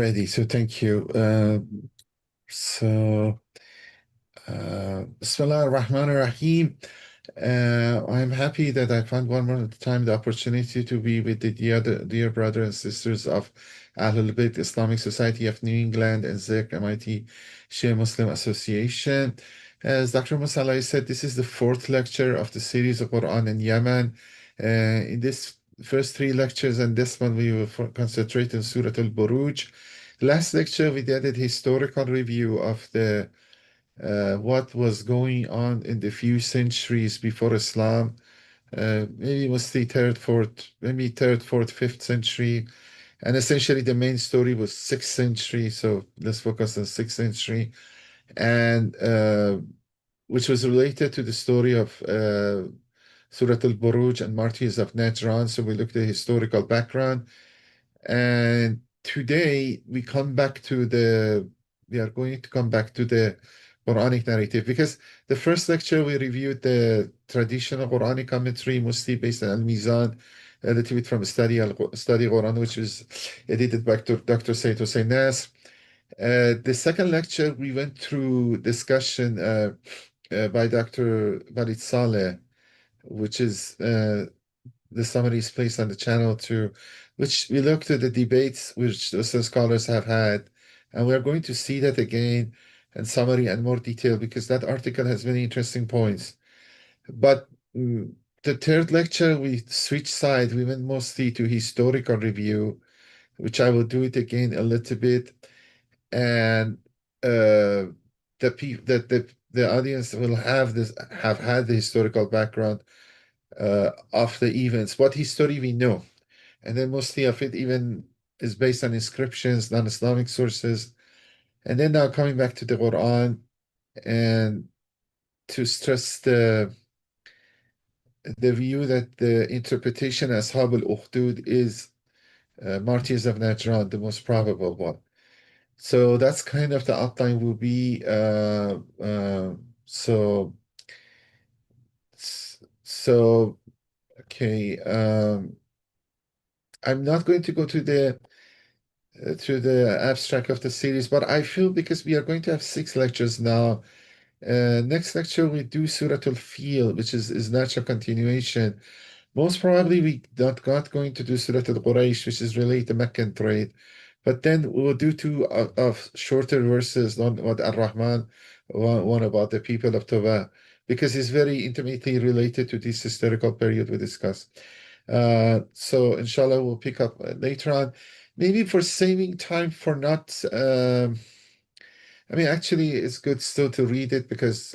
Ready, so thank you. So, Bismillah ar-Rahman ar-Rahim. I'm happy that I found one more time the opportunity to be with the dear brothers and sisters of Ahlul Bayt Islamic Society of New England and ZEC MIT Shia Muslim Association. As Dr. Musalai said, this is the fourth lecture of the series of Qur'an and Yemen. In this first three lectures and this one, we will concentrate on Surah al-Buruj. Last lecture, we did a historical review of the what was going on in the few centuries before Islam, maybe mostly third, fourth, fifth century, and essentially the main story was sixth century. So let's focus on sixth century, and which was related to the story of Surah al-Buruj and martyrs of Najran. So we looked at the historical background, and today we are going to come back to the Quranic narrative because the first lecture we reviewed the traditional Quranic commentary, mostly based on Al-Mizan, a little bit from Study Quran, which was edited by Dr. Sayyid Hussein Nasr. The second lecture we went through discussion by Dr. Walid Saleh, which is the summary is placed on the channel too, which we looked at the debates which some scholars have had, and we're going to see that again in summary and more detail because that article has many interesting points. But the third lecture, we switched side. We went mostly to historical review, which I will do it again a little bit, and the audience will have had the historical background of the events, what history we know. And then mostly of it even is based on inscriptions, non-Islamic sources. And then now coming back to the Quran and to stress the view that the interpretation as Ashab al-Ukhdud is martyrs of Najran, the most probable one. So that's kind of the outline will be so okay. I'm not going to go to the abstract of the series, but I feel because we are going to have six lectures now. Next lecture we do Surah Al-Fil, which is natural continuation. Most probably we not going to do Surah Al-Quraysh, which is related to Meccan trade. But then we'll do two of shorter verses, one about Ar-Rahman, one about the people of Tawbah, because it's very intimately related to this historical period we discussed. So inshallah we'll pick up later on. Maybe for saving time for not I mean, actually, it's good still to read it because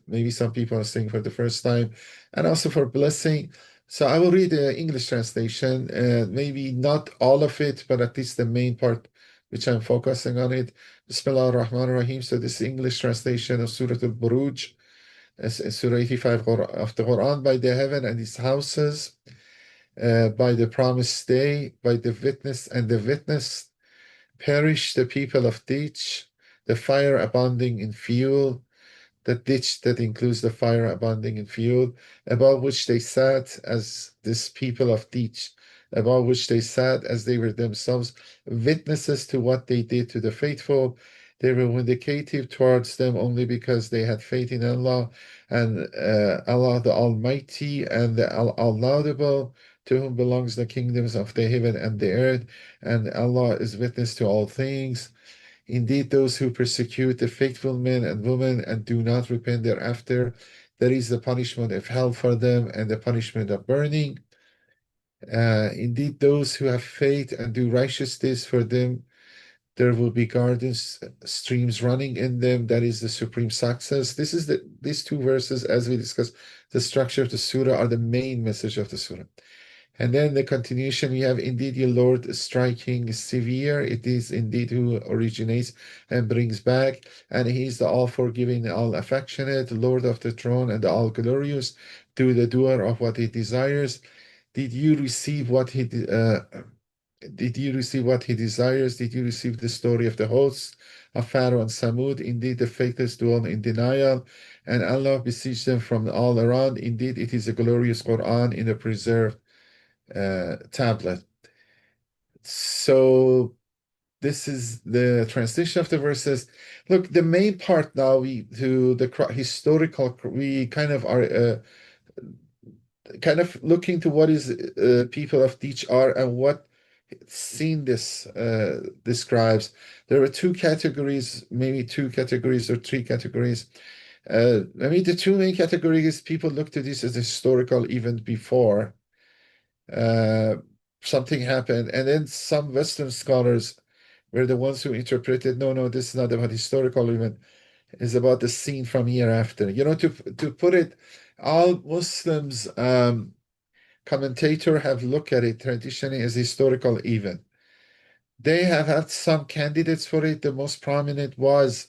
maybe some people are saying for the first time, and also for blessing. So I will read the English translation, maybe not all of it, but at least the main part, which I'm focusing on it. Bismillah ar-Rahman ar-Rahim. So this English translation of Surah Al-Buruj, Surah 85 of the Quran, by the heaven and its houses, by the promised day, by the witness and the witness, perish the people of ditch, the fire abounding in fuel, the ditch that includes the fire abounding in fuel, above which they sat as this people of ditch, above which they sat as they were themselves witnesses to what they did to the faithful. They were vindicative towards them only because they had faith in Allah and Allah the Almighty and the All-Laudable, to whom belongs the kingdoms of the heaven and the earth, and Allah is witness to all things. Indeed, those who persecute the faithful men and women and do not repent thereafter, there is the punishment of hell for them and the punishment of burning. Indeed, those who have faith and do righteousness, for them there will be gardens, streams running in them. That is the supreme success. These two verses, as we discussed, the structure of the surah are the main message of the surah. And then the continuation, we have indeed your Lord is striking, severe. It is indeed who originates and brings back. And he is the all forgiving, all affectionate, Lord of the throne and the all glorious, to the doer of what he desires. Did you receive what he did you receive what he desires? Did you receive the story of the hosts of Pharaoh and Samud? Indeed, the faithless dwell in denial, and Allah besieged them from all around. Indeed, it is a glorious Quran in a preserved tablet. So this is the translation of the verses. Look, the main part now, we to the historical, we kind of are kind of looking to what is people of each are and what seen this describes. There are two categories, maybe two categories or three categories. I mean, the two main categories, people look to this as a historical event before uh, something happened, and then some Western scholars were the ones who interpreted, no, no, this is not about historical event, it's about the scene from hereafter. You know, to put it, all Muslims commentator have looked at it traditionally as historical event. They have had some candidates for it. The most prominent um,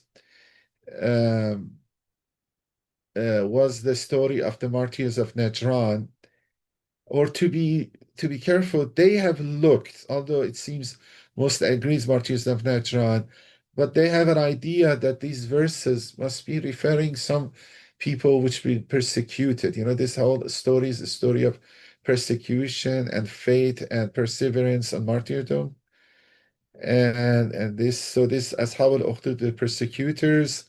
was the story of the martyrs of Najran. Or to be careful, they have looked, although it seems most agrees martyrs of Najran, but they have an idea that these verses must be referring some people which been persecuted. You know, this whole story is a story of persecution and faith and perseverance and martyrdom. And this, so this Ashab al-Ukhdud, the persecutors,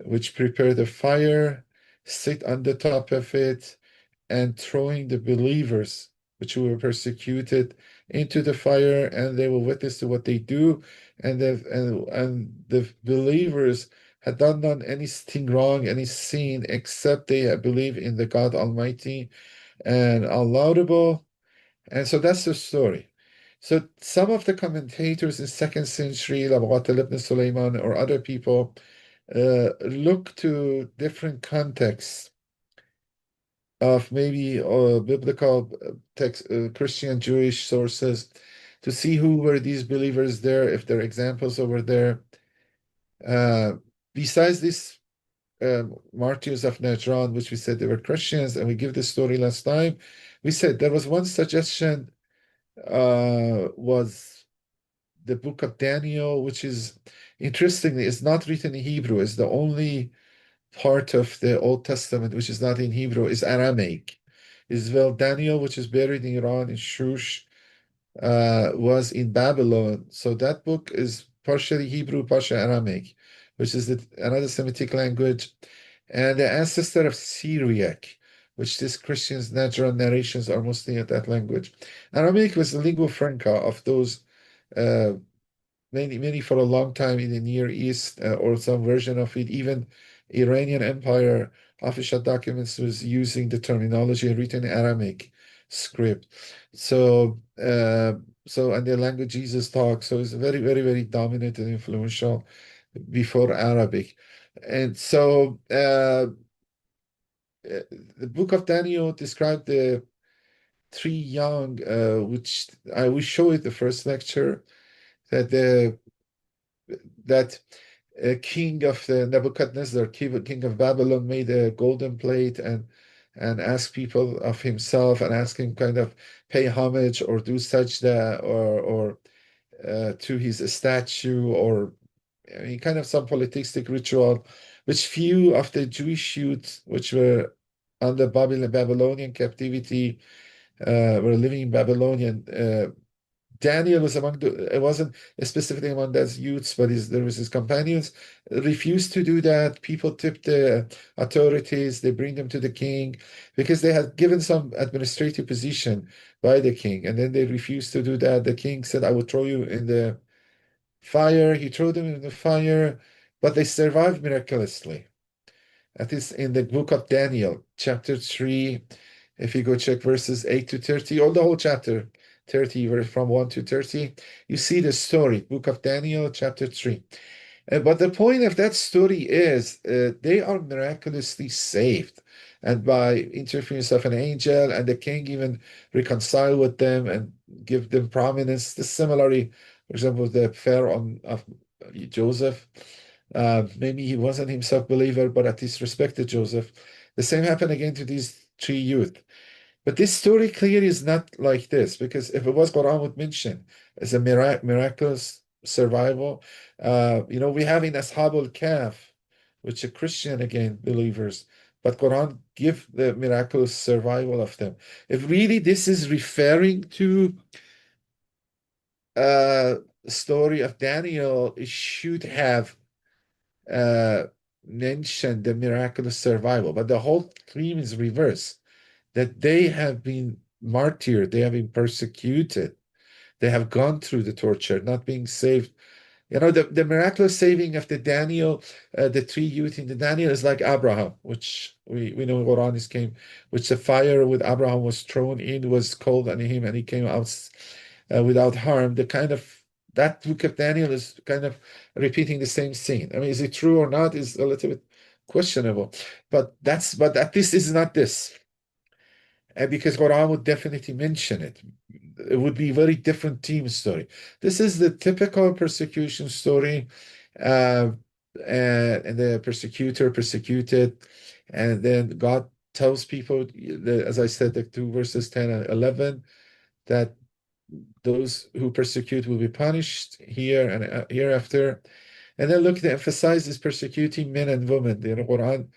which prepare the fire, sit on the top of it, and throwing the believers, which were persecuted, into the fire, and they will witness to what they do. And the believers had not done anything wrong, any sin, except they believe in the God Almighty and Unlaudable. And so that's the story. So some of the commentators in second century, like Muqatil ibn Sulaiman or other people, look to different contexts of maybe biblical text, Christian, Jewish sources to see who were these believers there, if there are examples over there. Uh, Besides this, martyrs of Najran, which we said they were Christians, and we give the story last time, we said there was one suggestion was the book of Daniel, which is interestingly is not written in Hebrew. It's the only part of the Old Testament which is not in Hebrew is Aramaic. Is well Daniel, which is buried in Iran in Shush, was in Babylon. So that book is partially Hebrew, partially Aramaic, which is another Semitic language, and the ancestor of Syriac, which these Christians' natural narrations are mostly in that language. Aramaic was the lingua franca of those uh, many for a long time in the Near East, or some version of it. Even Iranian Empire official documents was using the terminology written in Aramaic script. So and the language Jesus talks, so it's very, very, very dominant and influential before Arabic. And so the book of Daniel described the three young, which I will show it the first lecture, that the that king of the Nebuchadnezzar, king of Babylon, made a golden plate and asked people of himself and ask him kind of pay homage or do sajda or to his statue, or I mean, kind of some polytheistic ritual, which few of the Jewish youths which were under Babylonian captivity were living in Babylonian. Daniel was among the, it wasn't specifically among those youths, but there was his companions, refused to do that. People tipped the authorities, they bring them to the king because they had given some administrative position by the king, and then they refused to do that. The king said, I will throw you in the fire. He threw them in the fire, but they survived miraculously. That is in the book of Daniel, chapter 3. If you go check verses 8 to 30, or the whole chapter, 30, from 1 to 30, you see the story, book of Daniel, chapter 3. But the point of that story is they are miraculously saved. And by interference of an angel, and the king even reconcile with them and give them prominence. Similarly, for example, the Pharaoh of Joseph, maybe he wasn't himself believer, but at least respected Joseph. The same happened again to these three youth. But this story clearly is not like this, because if it was, Quran would mention as a miraculous survival. We have in Ashab al-Kahf, which are Christian again believers, but Quran give the miraculous survival of them. If really this is referring to story of Daniel should have uh, mentioned the miraculous survival, but the whole theme is reverse, that they have been martyred, they have been persecuted, they have gone through the torture, not being saved. You know, the miraculous saving of the Daniel, the three youth in the Daniel is like Abraham, which we know in Quran is came, which the fire with Abraham was thrown in, was cold on him, and he came out without harm. The kind of that book of Daniel is kind of repeating the same scene. I mean, is it true or not is a little bit questionable, but at least is not this. Because Quran would definitely mention it. It would be a very different team story. This is the typical persecution story, and the persecutor persecuted, and then God tells people, as I said, the two verses 10 and 11, that those who persecute will be punished here and hereafter. And then look, they emphasize this persecuting men and women. The Quran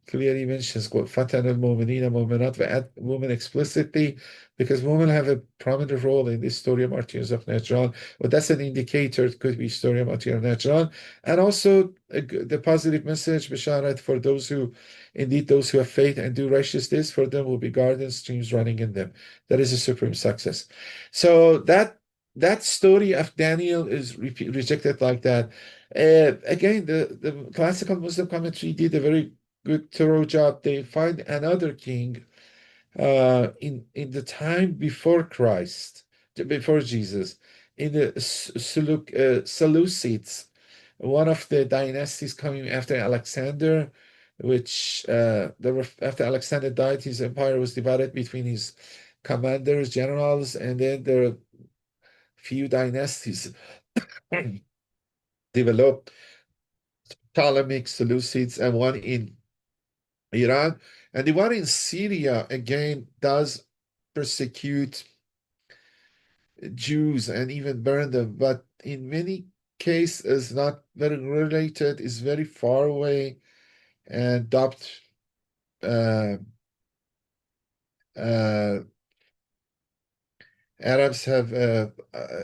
clearly mentions فَتَنَ الْمُؤْمِنِينَ مُؤْمِنَاتٍ, we add women explicitly because women have a prominent role in this story of martyrs of Najran. But that's an indicator. It could be story of martyrs of Najran. And also the positive message, Bisharat, for those who, indeed, those who have faith and do righteousness, for them will be garden streams running in them. That is a supreme success. So that story of Daniel is rejected like that. Again, the classical Muslim commentary did a very good, thorough job. They find another king in the time before Christ, before Jesus, in the Seleucids, one of the dynasties coming after Alexander, which after Alexander died, his empire was divided between his commanders, generals, and then there are few dynasties developed, Ptolemaic, Seleucids, and one in Iran. And the one in Syria, again, does persecute Jews and even burn them, but in many cases is not very related, is very far away, and doubt uh, uh, Arabs have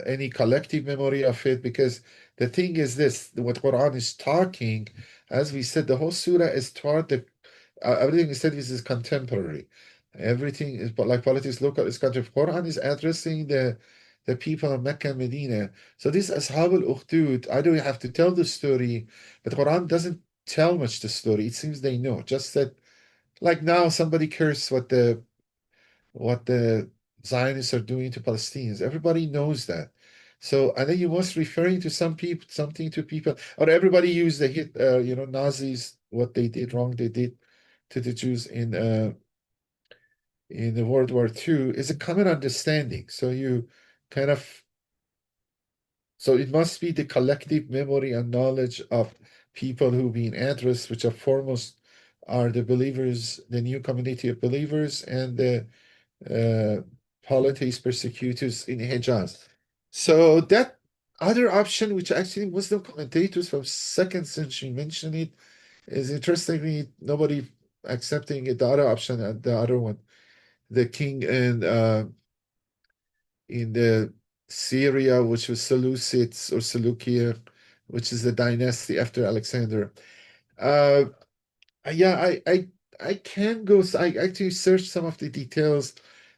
any collective memory of it, because the thing is this, what Quran is talking, as we said, the whole surah is toward the everything is said is contemporary. Everything is but like politics, local is contemporary. Quran is addressing the people of Mecca and Medina. So this Ashab al-Ukhdud, I don't have to tell the story, but Quran doesn't tell much the story. It seems they know. Just that, like now somebody cursed what the Zionists are doing to Palestinians. Everybody knows that. So, and then you must referring to some people, something to people, or everybody used the hit, Nazis, what they did wrong, they did to the Jews in the World War II is a common understanding. So you kind of, so it must be the collective memory and knowledge of people who've been addressed, which are foremost are the believers, the new community of believers, and the uh, polytheist persecutors in Hejaz. So that other option, which actually Muslim commentators from second century mention it, is interestingly nobody accepting it. The other option, the other one, the king in the Syria, which was Seleucids or Seleucia, which is the dynasty after Alexander. Uh, yeah, I can go. I actually searched some of the details.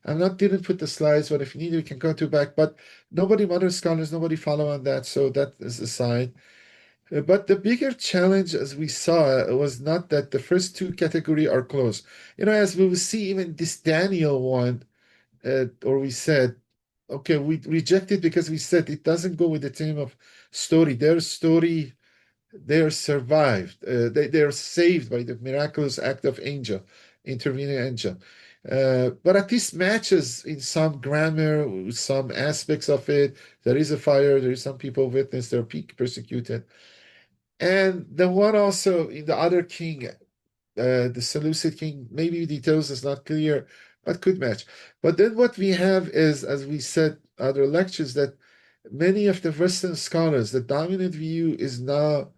I'm not didn't put the slides, but if you need, we can go to back. But nobody, modern scholars, nobody follow on that. So that is aside. But the bigger challenge, as we saw, was not that the first two category are close. You know, as we will see, even this Daniel one, or we said, okay, we rejected because we said it doesn't go with the theme of story. Their story, they are survived. They are saved by the miraculous act of angel, intervening angel. But at least matches in some grammar, some aspects of it. There is a fire. There is some people witness. They're persecuted. And the one also in the other king, the Seleucid king, maybe details is not clear, but could match. But then what we have is, as we said other lectures, that many of the Western scholars, the dominant view is now,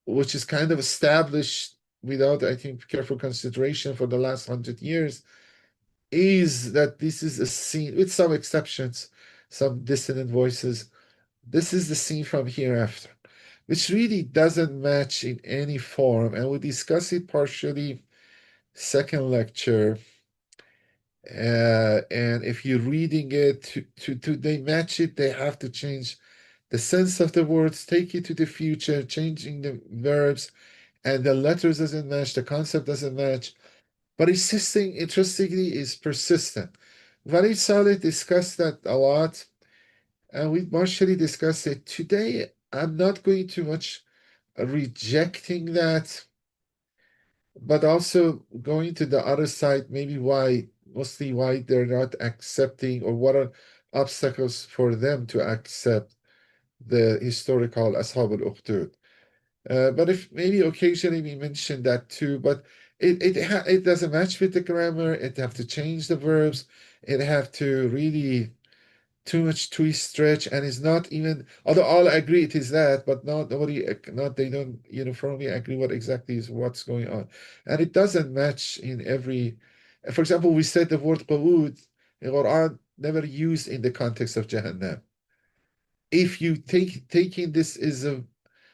which is kind of established without, I think, careful consideration for the last 100 years, is that this is a scene, with some exceptions, some dissonant voices, this is the scene from hereafter, which really doesn't match in any form. And we discuss it partially second lecture. And if you're reading it to they match it, they have to change the sense of the words, take it to the future, changing the verbs, and the letters doesn't match, the concept doesn't match. But insisting, interestingly, is persistent. Very solid discussed that a lot, and we partially discussed it today. I'm not going too much rejecting that, but also going to the other side, maybe why, mostly why they're not accepting, or what are obstacles for them to accept the historical Ashab al-Ukhdud. But if maybe occasionally we mention that too, but it doesn't match with the grammar. It have to change the verbs. It have to really too much twist stretch, and it's not even, although all agree it is that, but not nobody, not they don't uniformly agree what exactly is what's going on, and it doesn't match in every. For example, we said the word qawud in Quran never used in the context of Jahannam. If you taking this is a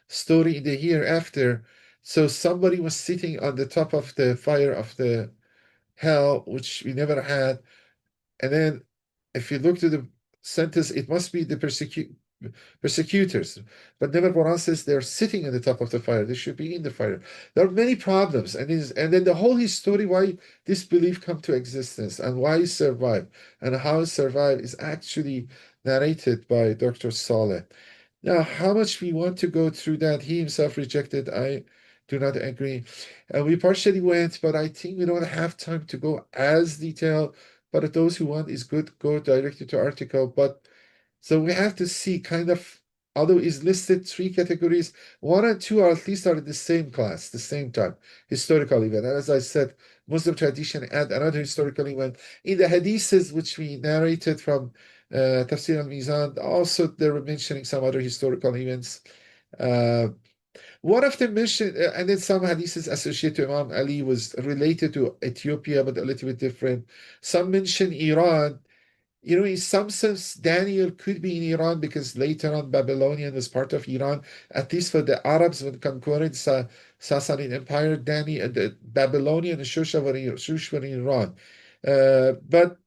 story in the hereafter, so somebody was sitting on the top of the fire of the hell, which we never had, and then if you look to the sentence, it must be the persecutors. But never Quran says they're sitting at the top of the fire. They should be in the fire. There are many problems, and then the whole history why this belief come to existence and why it survived and how it survived is actually narrated by Dr. Saleh. Now, how much we want to go through that, he himself rejected. I do not agree. We partially went, but I think we don't have time to go as detailed. But those who want is good, go directly to article. But so we have to see kind of, although is listed three categories, one and two are at least are in the same class, the same time, historical event. And as I said, Muslim tradition and another historical event. In the hadiths, which we narrated from Tafsir al-Mizan, also they were mentioning some other historical events. Uh, one of them mentioned, and then some hadiths associated to Imam Ali was related to Ethiopia, but a little bit different. Some mention Iran. In some sense, Daniel could be in Iran because later on Babylonian was part of Iran. At least for the Arabs, when conquered Sassanid Empire, the Babylonian and Shush were in Iran. But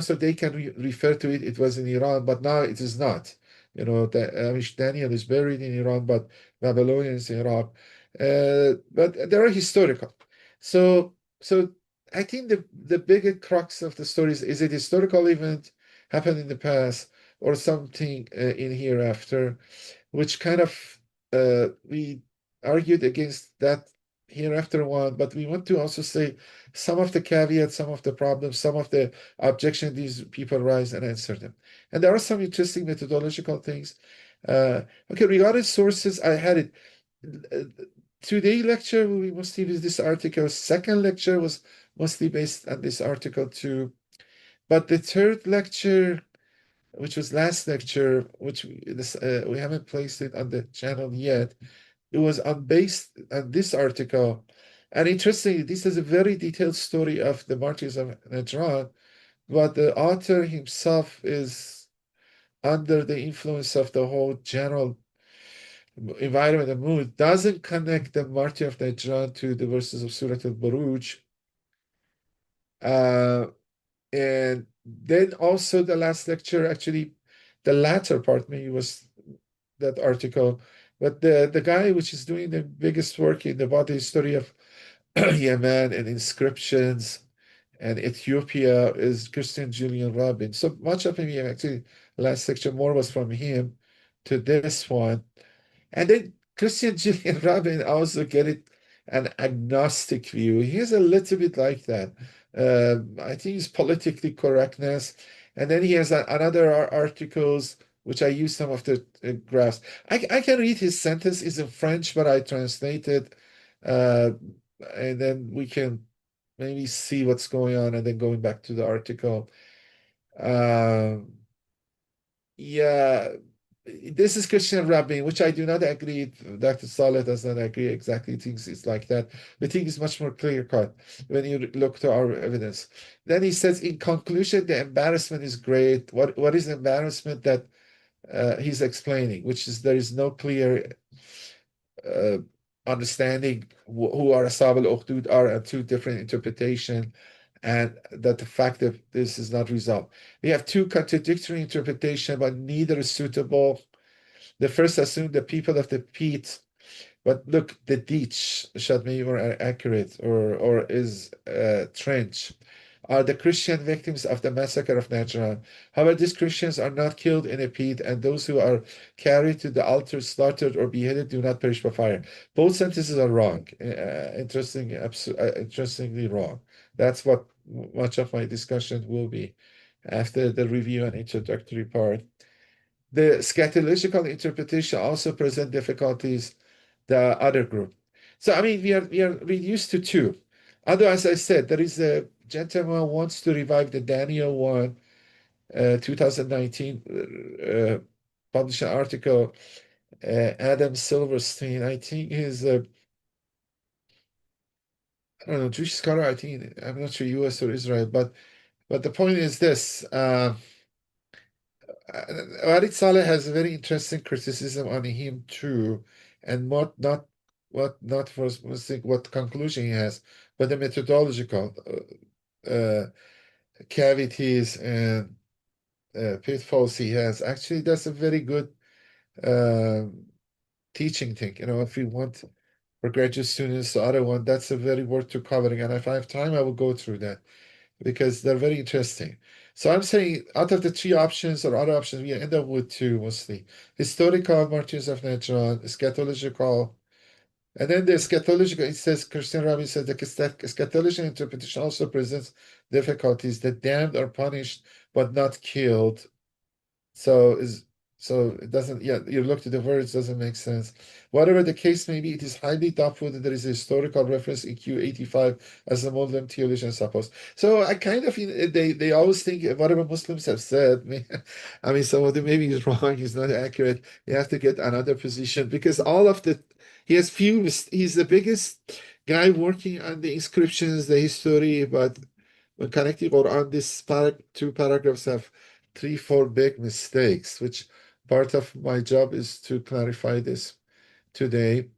so they can refer to it. It was in Iran, but now it is not. Daniel is buried in Iran, but Babylonian is in Iraq. But they are historical. So I think the bigger crux of the story is it historical event happened in the past or something in hereafter, which kind of we argued against that hereafter one, but we want to also say some of the caveats, some of the problems, some of the objections these people raise and answer them. And there are some interesting methodological things. Okay, regarding sources, I had it. Today lecture we mostly with this article. Second lecture was mostly based on this article too. But the third lecture, which was last lecture, which we haven't placed it on the channel yet, it was based on this article. And interestingly, this is a very detailed story of the martyrs of Najran, but the author himself is under the influence of the whole general environment and mood, doesn't connect the martyr of Najran to the verses of Surah al-Buruj. And then also the last lecture, actually, the latter part maybe was that article. But the guy which is doing the biggest work in the body history of Yemen and inscriptions and Ethiopia is Christian Julian Rabin. So much of him, actually, last lecture more was from him to this one. And then Christian Julian Rabin also get it an agnostic view. He's a little bit like that. I think it's politically correctness. And then he has another articles which I use some of the graphs. I can read his sentence. It's in French, but I translated. And then we can maybe see what's going on and then going back to the article. Um, yeah, this is Christian Rabin, which I do not agree. Dr. Saleh does not agree exactly. Thinks it's like that. We think it's much more clear cut when you look to our evidence. Then he says, in conclusion, the embarrassment is great. What is embarrassment? That he's explaining, which is there is no clear uh, understanding who are Ashab al-Ukhdud are, and two different interpretation, and that the fact that this is not resolved. We have two contradictory interpretation, but neither is suitable. The first assume the people of the pit, but look, the ditch should be more accurate, or is trench, are the Christian victims of the massacre of Najran. However, these Christians are not killed in a pit, and those who are carried to the altar, slaughtered, or beheaded do not perish by fire. Both sentences are wrong. Interestingly wrong. That's what much of my discussion will be after the review and introductory part. The scatological interpretation also present difficulties, the other group. So I mean, we are reduced to two. Although, as I said, there is a gentleman who wants to revive the Daniel 1, 2019, published an article. Adam Silverstein, I think he's a, I don't know, Jewish scholar. I think I'm not sure U.S. or Israel, but the point is this. Walid Saleh has a very interesting criticism on him too, and what not for specific what conclusion he has, but the methodological cavities and pitfalls he has. Actually, that's a very good uh, teaching thing. If you want for graduate students, the other one, that's a very worth to covering. And if I have time, I will go through that because they're very interesting. So I'm saying out of the three options or other options, we end up with two mostly. Historical martyrs of Najran, eschatological, and then the eschatological, it says, Christian Rabbi says the eschatological interpretation also presents difficulties. The damned are punished but not killed. So is so it doesn't, yeah, you look at the words, doesn't make sense. Whatever the case may be, it is highly doubtful that there is a historical reference in Q85 as the Muslim theologians suppose. So I kind of, they always think whatever Muslims have said. I mean, some of them maybe is wrong, is not accurate. You have to get another position because all of the he has few. He's the biggest guy working on the inscriptions, the history, but when connecting Quran, this two paragraphs have three, four big mistakes, which part of my job is to clarify this today.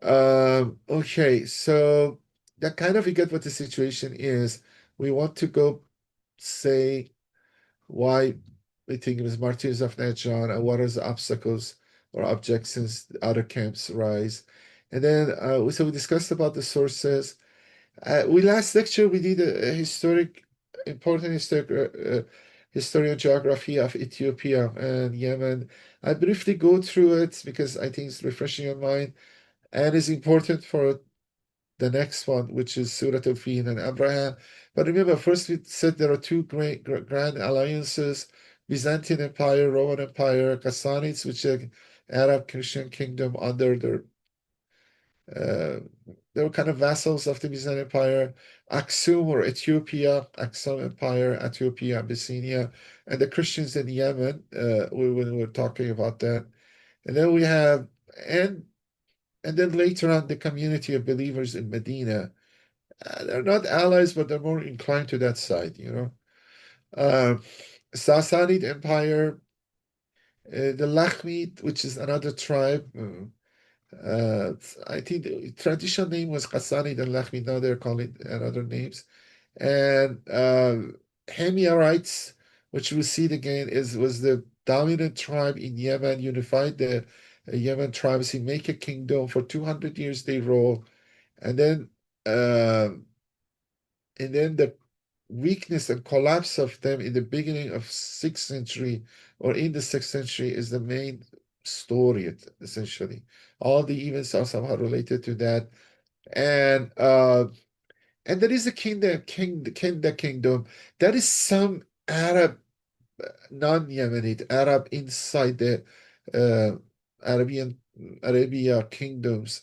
Okay, so that kind of we get what the situation is. We want to go say why we think it was martyrs of Najran and what are the obstacles or objections the other camps rise. And then so we discussed about the sources. We last lecture we did a important history and geography of Ethiopia and Yemen. I briefly go through it because I think it's refreshing your mind and is important for the next one, which is Surah Al-Fil and Abraham. But remember, first we said there are two great grand alliances: Byzantine Empire, Roman Empire, Ghassanids, which are Arab Christian kingdom under their they were kind of vassals of the Byzantine Empire, Aksum or Ethiopia, Aksum Empire, Ethiopia, Abyssinia, and the Christians in Yemen, when we were talking about that. And then we have, and and then later on, the community of believers in Medina. They're not allies, but they're more inclined to that side. Uh, Sassanid Empire, the Lakhmid, which is another tribe. I think the traditional name was Ghassanid and Lakhmid. Now they're calling it other names. And Himyarites, which we'll see it again, was the dominant tribe in Yemen, unified the Yemen tribes. He make a kingdom for 200 years. They rule, and then uh, the weakness and collapse of them in the beginning of 6th century or in the 6th century is the main story, essentially. All the events are somehow related to that. And there is a kingdom. There is some Arab, non-Yemenite Arab inside the uh, Arabia kingdoms,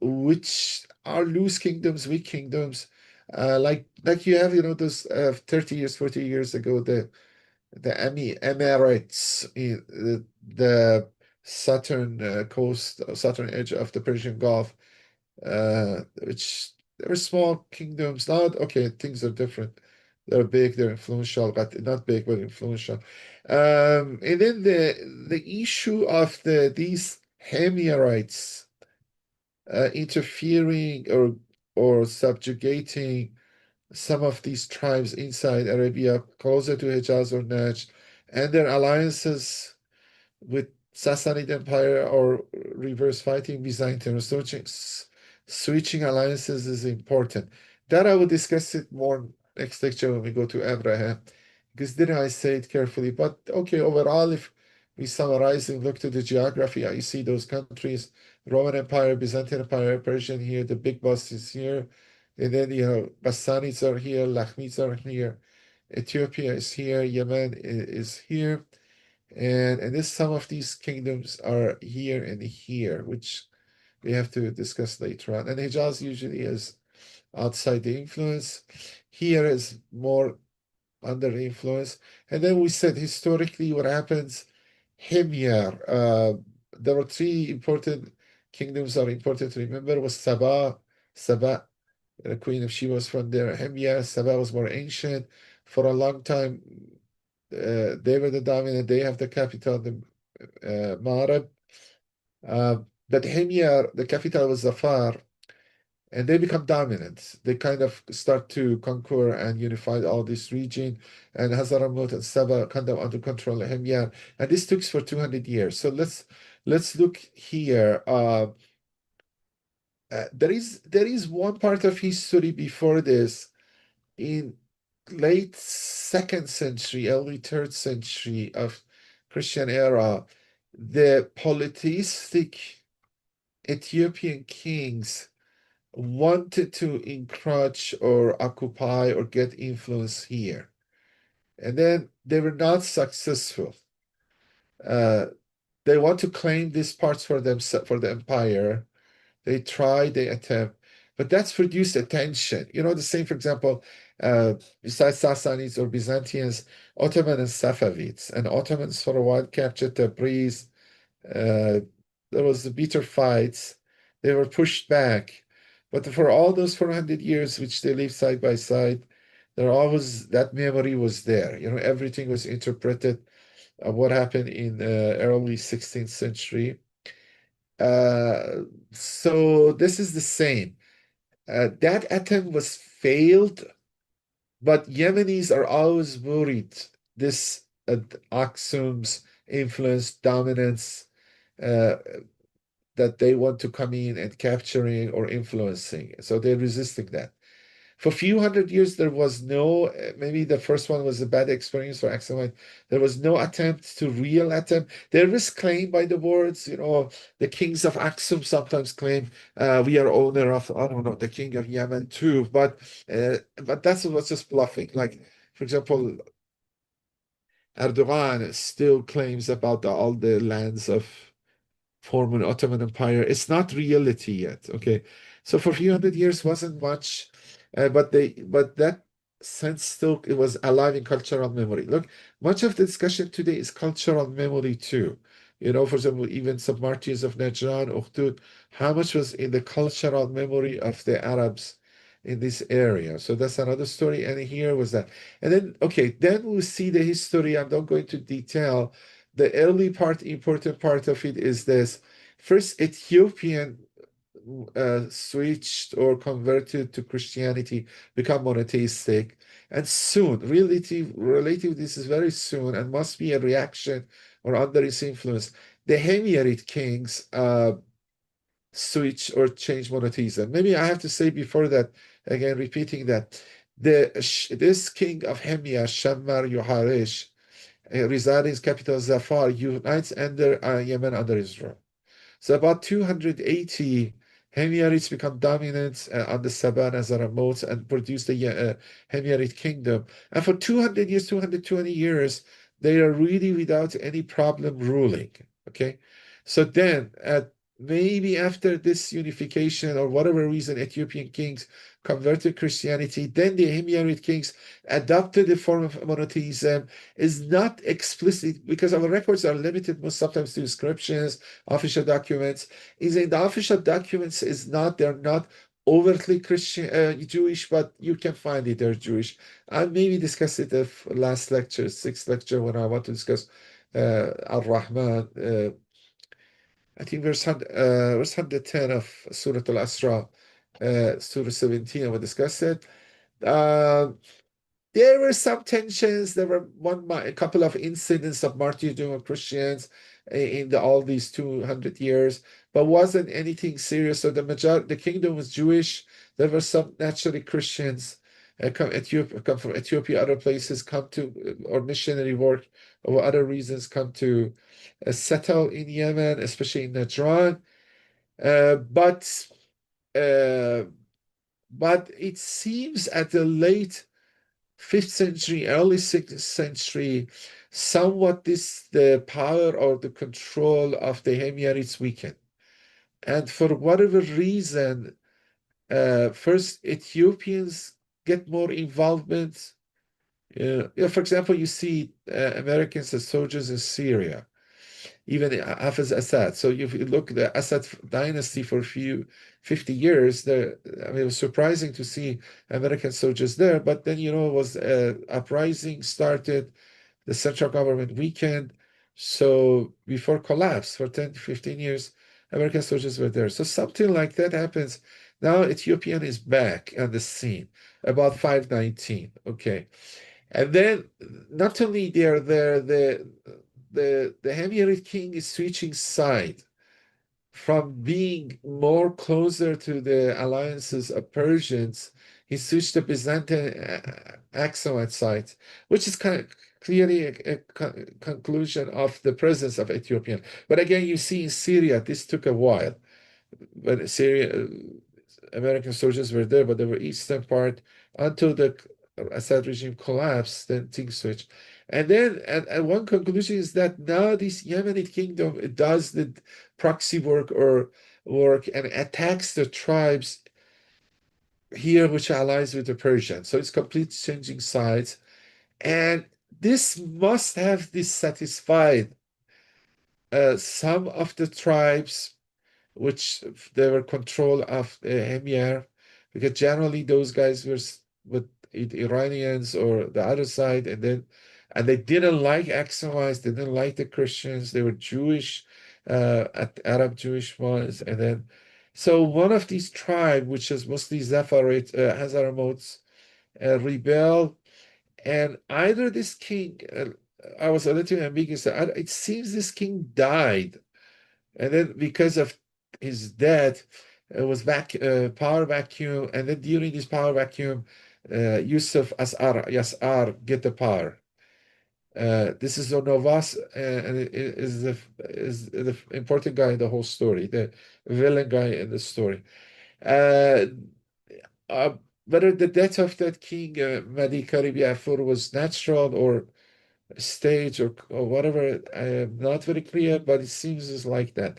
which are loose kingdoms, weak kingdoms, like you have, those 30 years, 40 years ago, the Emirates in the southern coast, southern edge of the Persian Gulf, which they were small kingdoms. Now, okay, things are different. They're big, they're influential, but not big, but influential. And then the issue of these Himyarites interfering or subjugating some of these tribes inside Arabia, closer to Hijaz or Najd, and their alliances with Sassanid Empire or reverse fighting Byzantium. Switching alliances is important. That I will discuss it more next lecture when we go to Abraham, because didn't I say it carefully? But okay, overall, if we summarize and look to the geography, you see those countries: Roman Empire, Byzantine Empire, Persian here, the big boss is here, and then Bassanids are here, Lakhmids are here, Ethiopia is here, Yemen is here. And this some of these kingdoms are here and here, which we have to discuss later on. And Hijaz usually is outside the influence. Here is more under the influence. And then we said historically what happens. Himyar. There were three important kingdoms are important to remember was Saba. Saba, the Queen of Sheba was from there. Himyar, Saba was more ancient. For a long time, they were the dominant. They have the capital, the Marib. But Himyar, the capital was Zafar, and they become dominant. They kind of start to conquer and unify all this region, and Hazaramut and Saba kind of under control of Himyar. And this took for 200 years. So let's look here. There is one part of history before this in late second century, early third century of Christian era, the polytheistic Ethiopian kings wanted to encroach or occupy or get influence here. And then they were not successful. Uh, they want to claim these parts for themselves, for the empire. They try, they attempt, but that's produced a tension. The same, for example, besides Sassanids or Byzantines, Ottoman and Safavids. And Ottomans for a while captured Tabriz. There was the bitter fights. They were pushed back. But for all those 400 years which they lived side by side, there always that memory was there. Everything was interpreted of what happened in the early 16th century. So this is the same. That attempt was failed, but Yemenis are always worried this Aksum's influence, dominance, uh, that they want to come in and capturing or influencing. So they're resisting that. For a few hundred years, there was no, maybe the first one was a bad experience for Aksumite. There was no attempt to real attempt. There is claim by the words, the kings of Aksum sometimes claim we are owner of, I don't know, the king of Yemen too. But that's what's just bluffing. Like, for example, Erdogan still claims about all the lands of former Ottoman Empire. It's not reality yet. Okay, so for a few hundred years wasn't much, but that sense still it was alive in cultural memory. Look, much of the discussion today is cultural memory too. For example, even some martyrs of Najran, Ukhdud, how much was in the cultural memory of the Arabs in this area? So that's another story. And here was that. And then, okay, then we'll see the history. I'm not going to detail. The early part, important part of it is this. First, Ethiopian switched or converted to Christianity, become monotheistic. And soon, relative, this is very soon and must be a reaction or under its influence. The Himyarite kings switch or change monotheism. Maybe I have to say before that, again, repeating that, this king of Himyar, Shammar Yoharish, residing in capital Zafar, unites under Yemen under Israel. So about 280 Himyarites become dominant on the Saba Nazaramot and produce the Himyarite kingdom. And for 200 years, 220 years, they are really without any problem ruling. Okay. So then maybe after this unification or whatever reason, Ethiopian kings converted Christianity, then the Himyarite kings adopted the form of monotheism. Is not explicit because our records are limited most sometimes to inscriptions, official documents. Is in the official documents is not, they're not overtly Christian, Jewish, but you can find it they're Jewish. I maybe discuss it the last lecture, sixth lecture, when I want to discuss Al-Rahman. I think verse 110 of Surah Al-Asra, Surah 17, I will discuss it. Uh, there were some tensions. There were a couple of incidents of martyrdom of Christians in all these 200 years, but wasn't anything serious. So the kingdom was Jewish. There were some naturally Christians come from Ethiopia, other places come to, or missionary work or other reasons come to settle in Yemen, especially in Najran. Uh, but uh, but it seems at the late 5th century, early 6th century, somewhat the power or the control of the Himyarites weakened. And for whatever reason, first Ethiopians get more involvement. For example, you see Americans as soldiers in Syria, even Hafiz Assad. So if you look at the Assad dynasty for a few 50 years, I mean, it was surprising to see American soldiers there. But then, it was uprising started, the central government weakened. So before collapse for 10 to 15 years, American soldiers were there. So something like that happens. Now Ethiopian is back on the scene about 519. Okay. And then not only they are there, the Himyarite king is switching side from being more closer to the alliances of Persians. He switched to Byzantine Axumite side, which is kind of clearly a conclusion of the presence of Ethiopian. But again, you see in Syria, this took a while. But Syria, American soldiers were there, but they were eastern part until the Assad regime collapsed, then things switched. And then, and one conclusion is that now this Yemenite kingdom does the proxy work and attacks the tribes here, which allies with the Persians. So it's completely changing sides. And this must have dissatisfied some of the tribes which they were control of Himyar, because generally those guys were with Iranians or the other side, and they didn't like Axumites, they didn't like the Christians, they were Jewish, Arab Jewish ones, and then so one of these tribes, which is mostly Zafarit, Hazaramots, rebelled, and either this king, I was a little ambiguous. It seems this king died, and then because of his death, it was power vacuum, and then during this power vacuum, Yusuf Yasar get the power. This is Novas, and is the important guy in the whole story, the villain guy in the story. Uh, Whether the death of that king, Madi Karib Yafur, was natural or stage or whatever, I am not very clear, but it seems it's like that.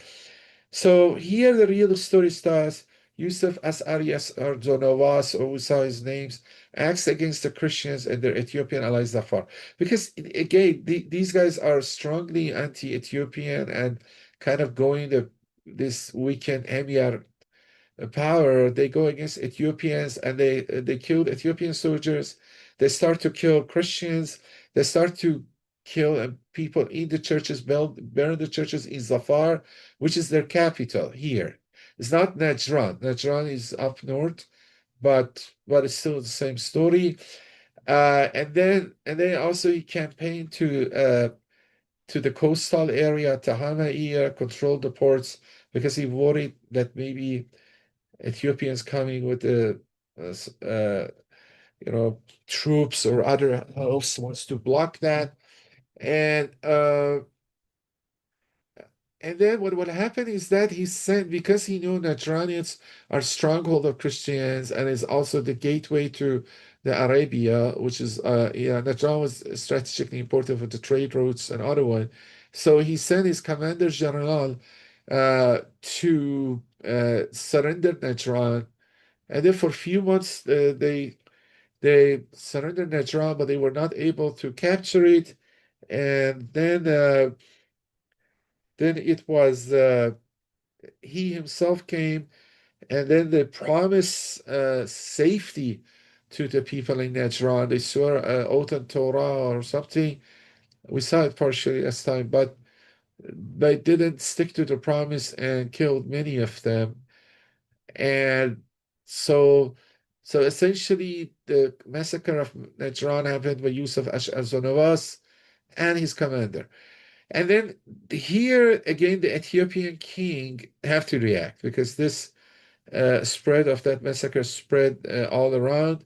So here the real story starts. Yusuf Asarias or Zonavas, or we saw his names, acts against the Christians and their Ethiopian allies Zafar. Because again, these guys are strongly anti-Ethiopian and kind of going this weekend Emir power. They go against Ethiopians and they kill Ethiopian soldiers. They start to kill Christians. They start to kill people in the churches, burn the churches in Zafar, which is their capital here. It's not Najran. Najran is up north, but it's still the same story. And then also he campaigned to the coastal area, Tahama, control the ports because he worried that maybe Ethiopians coming with the uh, troops or other hosts wants to block that. And uh, and then what will happen is that he sent, because he knew Najranians are stronghold of Christians and is also the gateway to the Arabia, which is Najran was strategically important for the trade routes and other one. So he sent his commander general to surrender Najran. And then for a few months, they surrendered Najran, but they were not able to capture it. And then it was he himself came And then they promise safety to the people in Najran. They swear oath on Torah or something. We saw it partially last time, but they didn't stick to the promise and killed many of them. And so, so essentially, the massacre of Najran happened by use of Ashab and his commander. And then here again, the Ethiopian king have to react because this spread of that massacre spread all around,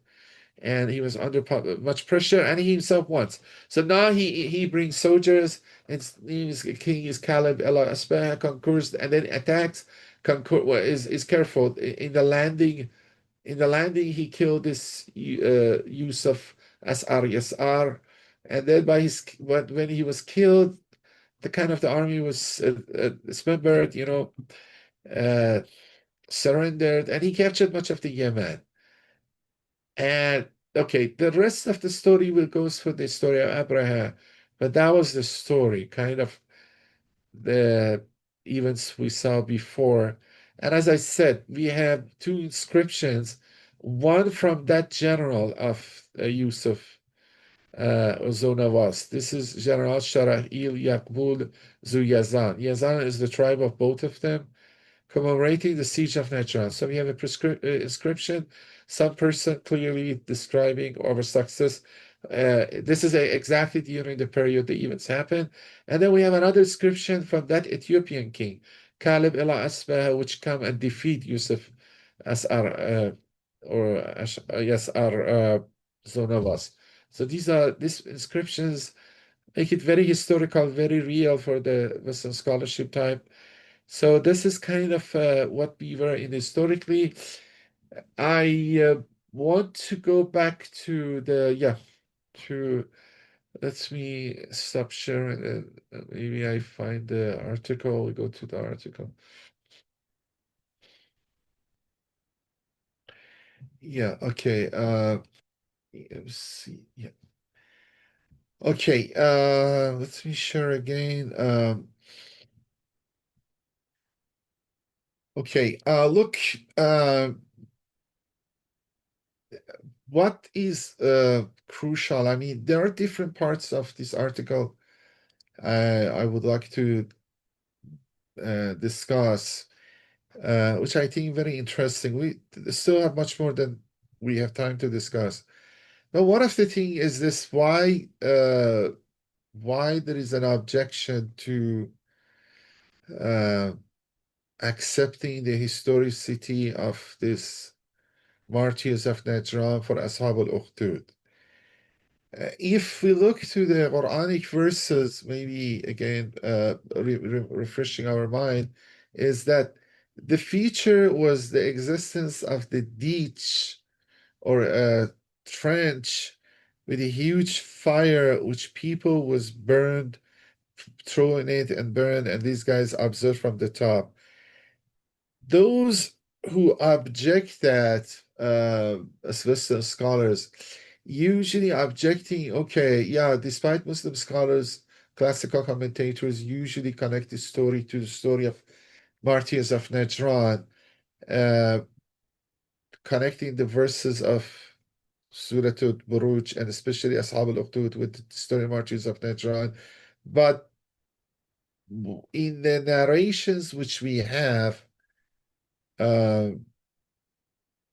and he was under much pressure, and he himself wants. So now he brings soldiers, and his king is Caleb El Asbah, conquers and then attacks. Conquer well, is careful in the landing. In the landing, he killed this Yusuf Asar Yasar, and then by his when he was killed, the kind of the army was dismembered, uh, surrendered, and he captured much of the Yemen. And okay, the rest of the story will go through the story of Abraham, but that was the story, kind of the events we saw before. And as I said, we have two inscriptions, one from that general of Yusuf Zonavas. This is General Sharahil Yaqbul Zu Yazan. Yazan is the tribe of both of them, commemorating the siege of Najran. So we have a inscription, some person clearly describing our success. This is exactly during the period the events happened. And then we have another inscription from that Ethiopian king, Caleb Ela Asbah, which come and defeat Yusuf Asar, yes, our Zonavas. So these inscriptions make it very historical, very real for the Western scholarship type. So this is kind of what we were in historically. I want to go back to to, let me stop sharing. Maybe I find the article. We go to the article. Yeah, okay. Let's see. Yeah. Okay, let me share again. Okay, look, uh, what is crucial? I mean, there are different parts of this article I would like to discuss, which I think very interesting. We still have much more than we have time to discuss. But one of the thing is this: why there is an objection to uh, accepting the historicity of this martyrs of Najran for Ashab al-Ukhdud. If we look to the Quranic verses, maybe again refreshing our mind, is that the feature was the existence of the ditch or a trench with a huge fire, which people was burned, thrown it and burned, and these guys observed from the top. Those who object that, as Western scholars, usually objecting, okay, yeah, despite Muslim scholars, classical commentators usually connect the story to the story of martyrs of Najran, uh, connecting the verses of Surah al-Buruj and especially Ashab al-Ukhdud with the story of martyrs of Najran. But in the narrations which we have, uh,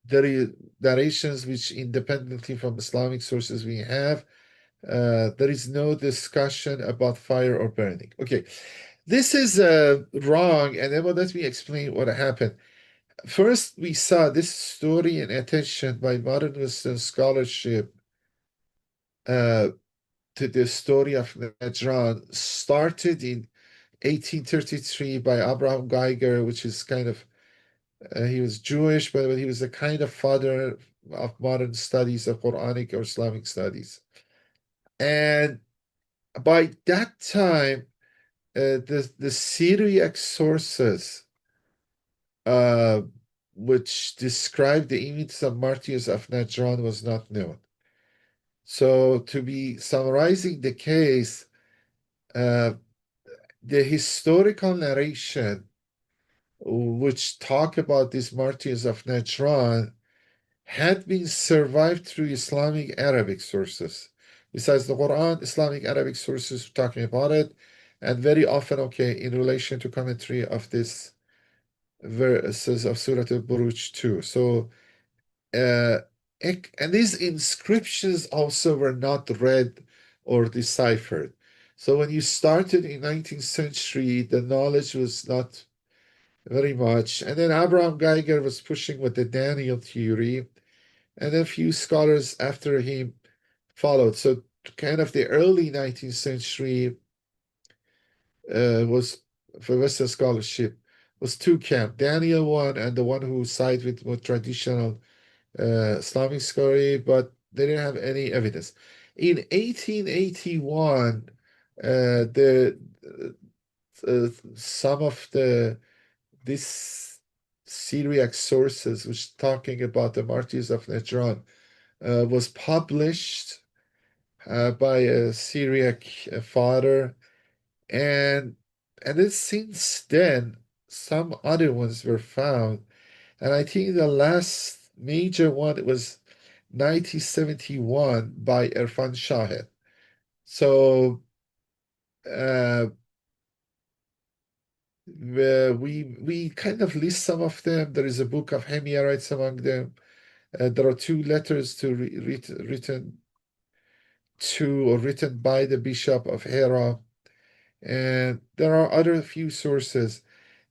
there is narrations which independently from Islamic sources we have, there is no discussion about fire or burning. Okay, this is wrong, and then let me explain what happened. First, we saw this story and attention by modern Western scholarship uh, to the story of Najran started in 1833 by Abraham Geiger, which is kind of he was Jewish, but he was a kind of father of modern studies of Quranic or Islamic studies. And by that time, the Syriac sources, uh, which describe the images of martyrs of Najran, was not known. So, to be summarizing the case, uh, the historical narration which talk about these martyrs of Najran, had been survived through Islamic Arabic sources. Besides the Quran, Islamic Arabic sources talking about it, and very often, okay, in relation to commentary of this verses of Surah al-Buruj too. So, uh, and these inscriptions also were not read or deciphered. So when you started in 19th century, the knowledge was not very much. And then Abraham Geiger was pushing with the Daniel theory, and a few scholars after him followed. So kind of the early 19th century was for Western scholarship was two camps, Daniel one and the one who sided with more traditional Islamic scholarship, but they didn't have any evidence. In 1881, the some of the this Syriac sources, which talking about the martyrs of Najran, was published by a Syriac father, and then since then some other ones were found, and I think the last major one was 1971 by Irfan Shahed. So uh, we kind of list some of them. There is a book of Hemiyarites among them. There are two letters written to or written by the Bishop of Hera, and there are other few sources,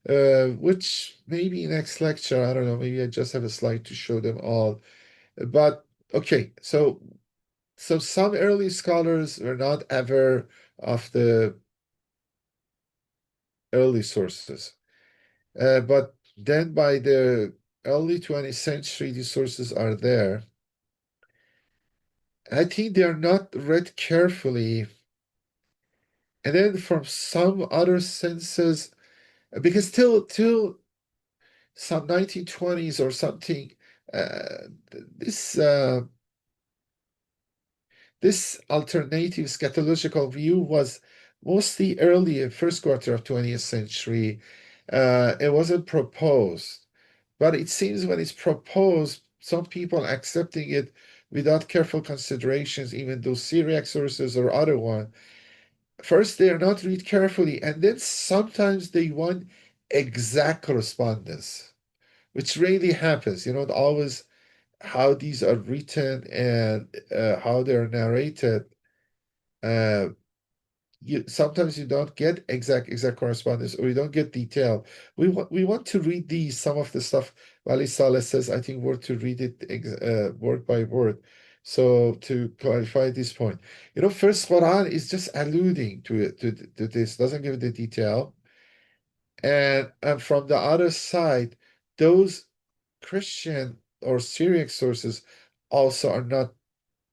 which maybe next lecture, I don't know, maybe I just have a slide to show them all. But okay, so some early scholars were not aware of the early sources, but then by the early 20th century, these sources are there. I think they are not read carefully. And then from some other senses, because till some 1920s or something, uh, this this alternative scatological view was mostly early in first quarter of 20th century. It wasn't proposed, but it seems when it's proposed, some people accepting it without careful considerations, even those Syriac sources or other one. First, they are not read carefully, and then sometimes they want exact correspondence, which rarely happens. Always how these are written and how they're narrated. Uh, sometimes you don't get exact correspondence, or you don't get detail. We want to read these some of the stuff. Wali Saleh says, I think we're to read it word by word. So to clarify this point, first Quran is just alluding to it to this, doesn't give the detail. And from the other side, those Christian or Syriac sources also are not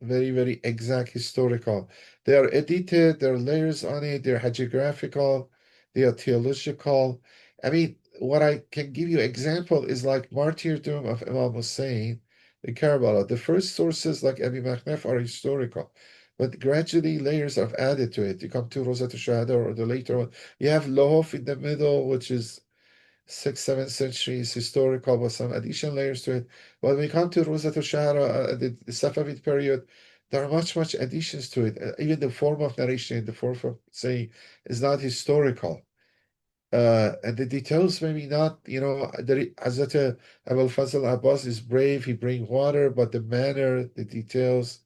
very exact historical. They are edited, there are layers on it, they're hagiographical, they are theological. I mean, what I can give you example is like martyrdom of Imam Hussein in Karbala. The first sources like Abi Makhnaf are historical, but gradually layers are added to it. You come to Rosat al-Shahada or the later one. You have Lohov in the middle, which is 6th, 7th centuries historical with some additional layers to it. When we come to Rosat al-Shahara, the Safavid period, there are much additions to it. Even the form of narration, the form of saying is not historical. And the details maybe not, Hazrat Abul Fazl Abbas is brave, he brings water, but the manner, the details,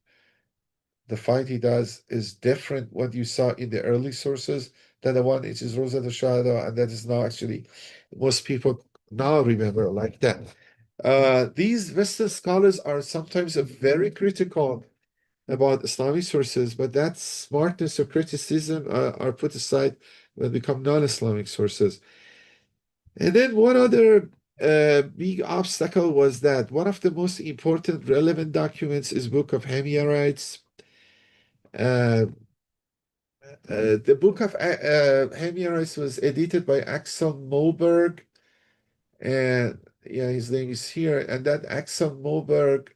the fight he does is different what you saw in the early sources than the one which is Rosa the Shadow, and that is now actually most people now remember like that. These Western scholars are sometimes very critical about Islamic sources, but that smartness or criticism are put aside when they become non-Islamic sources. And then one other big obstacle was that one of the most important relevant documents is Book of Hemiyarites. Uh, the book of Hemingway was edited by Axel Moberg, and yeah, his name is here. And that Axel Moberg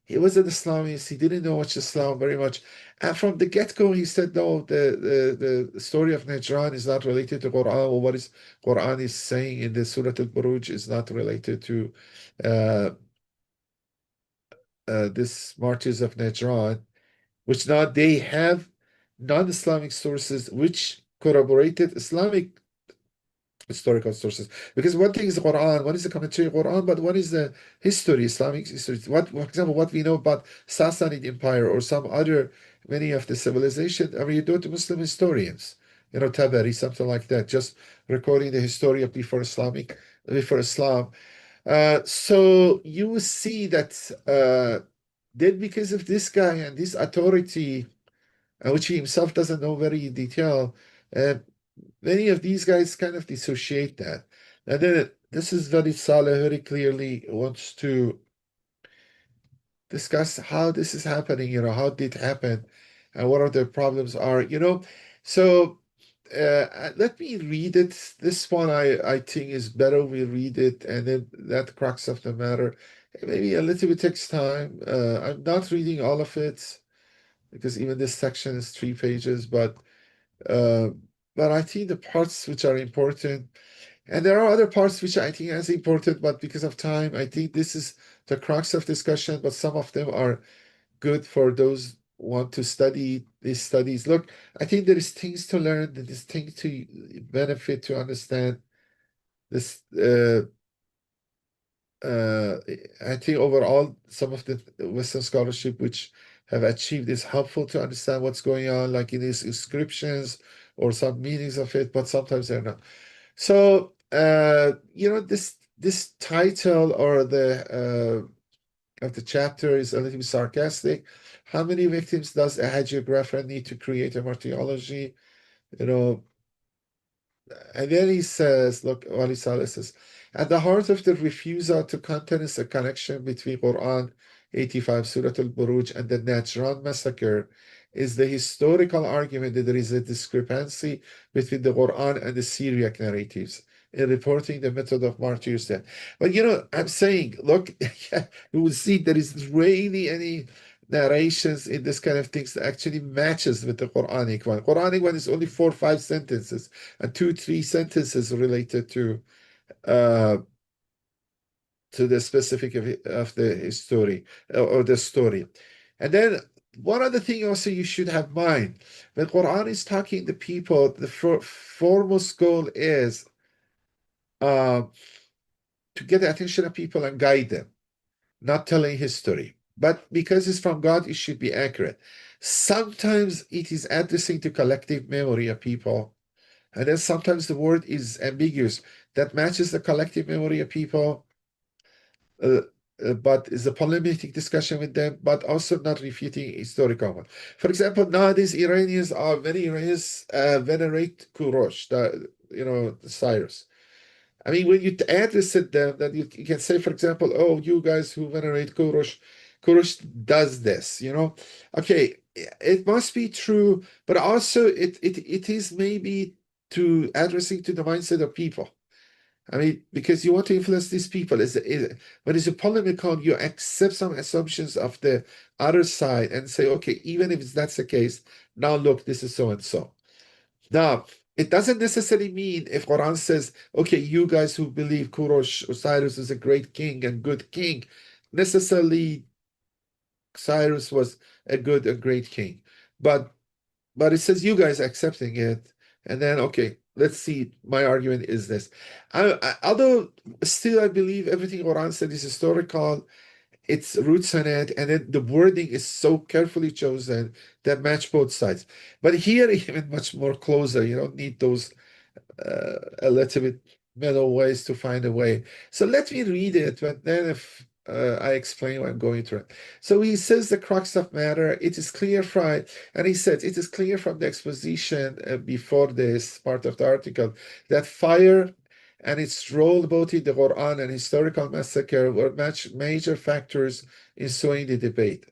He was an Islamist. He didn't know much Islam very much. And from the get-go, he said, no, the story of Najran is not related to Quran, or what is Quran is saying in the Surah al-Buruj is not related to uh, this martyrs of Najran, which now they have non-Islamic sources which corroborated Islamic historical sources. Because one thing is the Quran, one is the commentary of Quran, but one is the history, Islamic history. What, for example, what we know about Sassanid Empire or some other, many of the civilization, I mean, you go to Muslim historians, Tabari, something like that, just recording the history of before Islam. So you will see that then because of this guy and this authority, which he himself doesn't know very in detail, uh, many of these guys kind of dissociate that. And then this is very Saleh very clearly wants to discuss how this is happening, how did it happen, and what are the problems are. So let me read it. This one I think is better we read it, and then that crux of the matter. Maybe a little bit takes time. I'm not reading all of it because even this section is 3 pages, uh, but I think the parts which are important, and there are other parts which I think as important, but because of time, I think this is the crux of discussion. But some of them are good for those who want to study these studies. Look, I think there is things to learn, there is things to benefit to understand this. Uh, I think overall, some of the Western scholarship which have achieved is helpful to understand what's going on, like in these inscriptions or some meanings of it, but sometimes they're not. So, this title or the of the chapter is a little bit sarcastic. How many victims does a hagiographer need to create a martyrology? You know, and then he says, look, Ali Saleh says, at the heart of the refusal to countenance a connection between Quran 85 Surah al-Buruj and the Najran massacre is the historical argument that there is a discrepancy between the Quran and the Syriac narratives in reporting the method of martyrs' death. But I'm saying, look, you will see there is really any narrations in this kind of things that actually matches with the Quranic one. Quranic one is only 4 or 5 sentences and 2 or 3 sentences related uh, to the specific of the history or the story. And then one other thing also you should have in mind, when Quran is talking to people, the foremost goal is uh, to get the attention of people and guide them, not telling history. But because it's from God, it should be accurate. Sometimes it is addressing to collective memory of people. And then sometimes the word is ambiguous that matches the collective memory of people, uh, but is a polemic discussion with them, but also not refuting historical one. For example, nowadays many Iranians venerate Kurosh, Cyrus. I mean, when you address it them, then you can say, for example, oh, you guys who venerate Kurosh does this. Okay, it must be true, but also it is maybe to addressing to the mindset of people. I mean, because you want to influence these people. When it's a polemical, you accept some assumptions of the other side and say, okay, even if that's the case, now look, this is so and so. Now, it doesn't necessarily mean if Quran says, okay, you guys who believe Kurosh Cyrus is a great king and good king, necessarily Cyrus was a good and great king. But it says you guys accepting it, and then okay, let's see. My argument is this. Although still I believe everything Quran said is historical, its roots in it, and then the wording is so carefully chosen that match both sides. But here, even much more closer, you don't need those a little bit middle ways to find a way. So let me read it, but then if I explain what I'm going through. So he says the crux of matter, it is clear from, and he says, it is clear from the exposition before this part of the article that fire and its role both in the Quran and historical massacre were major factors in sowing the debate.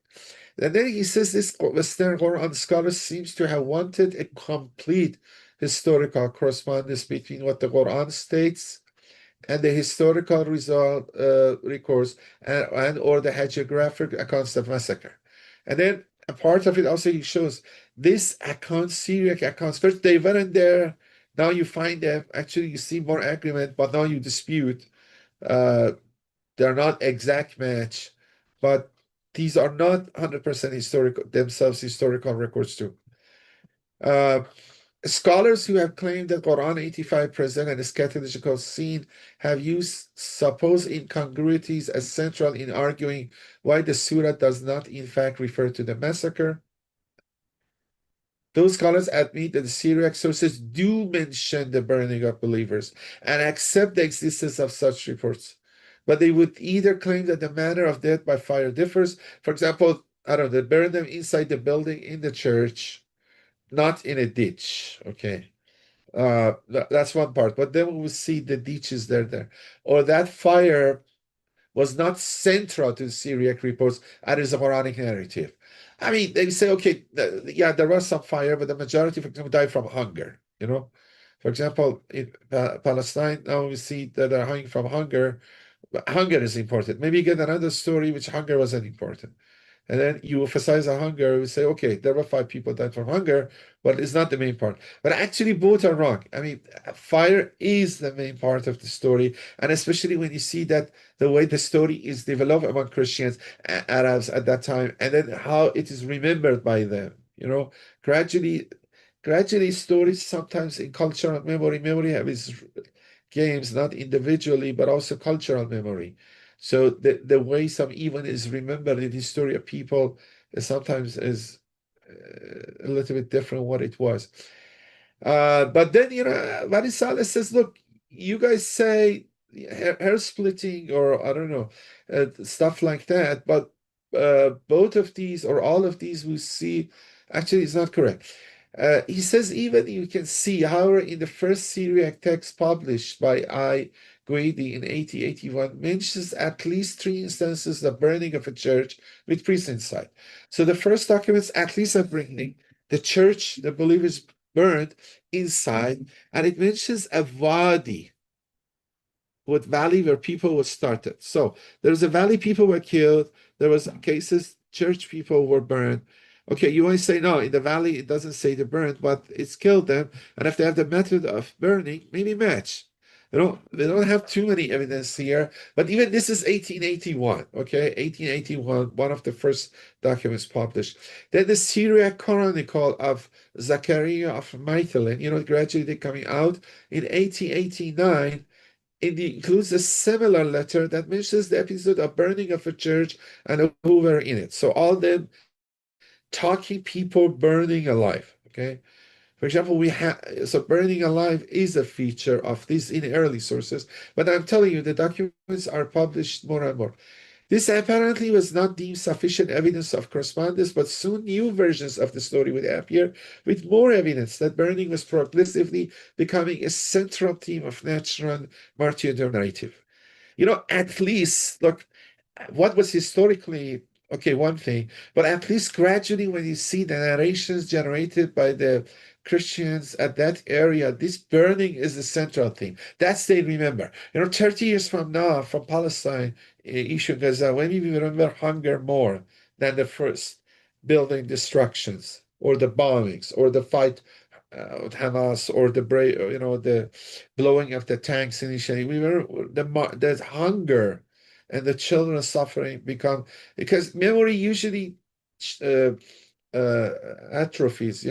And then he says this Western Quran scholar seems to have wanted a complete historical correspondence between what the Quran states and the historical result records and or the hagiographic accounts of massacre. And then a part of it also he shows this accounts, Syriac accounts. First they weren't there. Now you find them. Actually, you see more agreement, but now you dispute. Uh, they're not exact match, but these are not 100% historical themselves, historical records too. Uh, Scholars who have claimed that Quran 85 present an eschatological scene have used supposed incongruities as central in arguing why the surah does not in fact refer to the massacre. Those scholars admit that the Syriac sources do mention the burning of believers and accept the existence of such reports. But they would either claim that the manner of death by fire differs. For example, I don't know, they burn them inside the building in the church, not in a ditch. Okay. That's one part. But then we will see the ditches there. Or that fire was not central to the Syriac reports and is a Quranic narrative. I mean, they say, okay, yeah, there was some fire, but the majority, for example, died from hunger. You know, for example, in Palestine, now we see that they're dying from hunger. But hunger is important. Maybe you get another story which hunger wasn't important. And then you emphasize on hunger, you say, okay, there were 5 people died from hunger, but it's not the main part. But actually, both are wrong. I mean, fire is the main part of the story. And especially when you see that the way the story is developed among Christians, Arabs at that time, and then how it is remembered by them, gradually, stories sometimes in cultural memory have its games, not individually, but also cultural memory. So the way some event is remembered in the history of people sometimes is a little bit different what it was. But then, Vali Saleh says, look, you guys say hair splitting or I don't know, stuff like that, but both of these or all of these we see actually is not correct. He says even you can see, however, in the first Syriac text published by I. Guidi in 1881 mentions at least 3 instances of burning of a church with priests inside. So the first documents at least are bringing the church, the believers burned inside, and it mentions a wadi, what valley where people were started. So there was a valley, people were killed. There was cases, church people were burned. Okay, you might say, no, in the valley, it doesn't say the burned, but it's killed them. And if they have the method of burning, maybe match. They don't have too many evidence here, but even this is 1881, okay? 1881, one of the first documents published. Then the Syriac Chronicle of Zachariah of Mytilene, gradually coming out in 1889. It includes a similar letter that mentions the episode of burning of a church and who were in it. So all them talking people burning alive, okay? For example, so burning alive is a feature of this in early sources, but I'm telling you, the documents are published more and more. This apparently was not deemed sufficient evidence of correspondence, but soon new versions of the story would appear with more evidence that burning was progressively becoming a central theme of natural martyrdom narrative. At least, look, what was historically, okay, one thing, but at least gradually when you see the narrations generated by the Christians at that area, this burning is the central thing. That's they remember. 30 years from now, from Palestine, issue Gaza, when we remember hunger more than the first building destructions or the bombings or the fight with Hamas or the blowing of the tanks initially. We were the hunger and the children suffering become because memory usually uh, atrophies,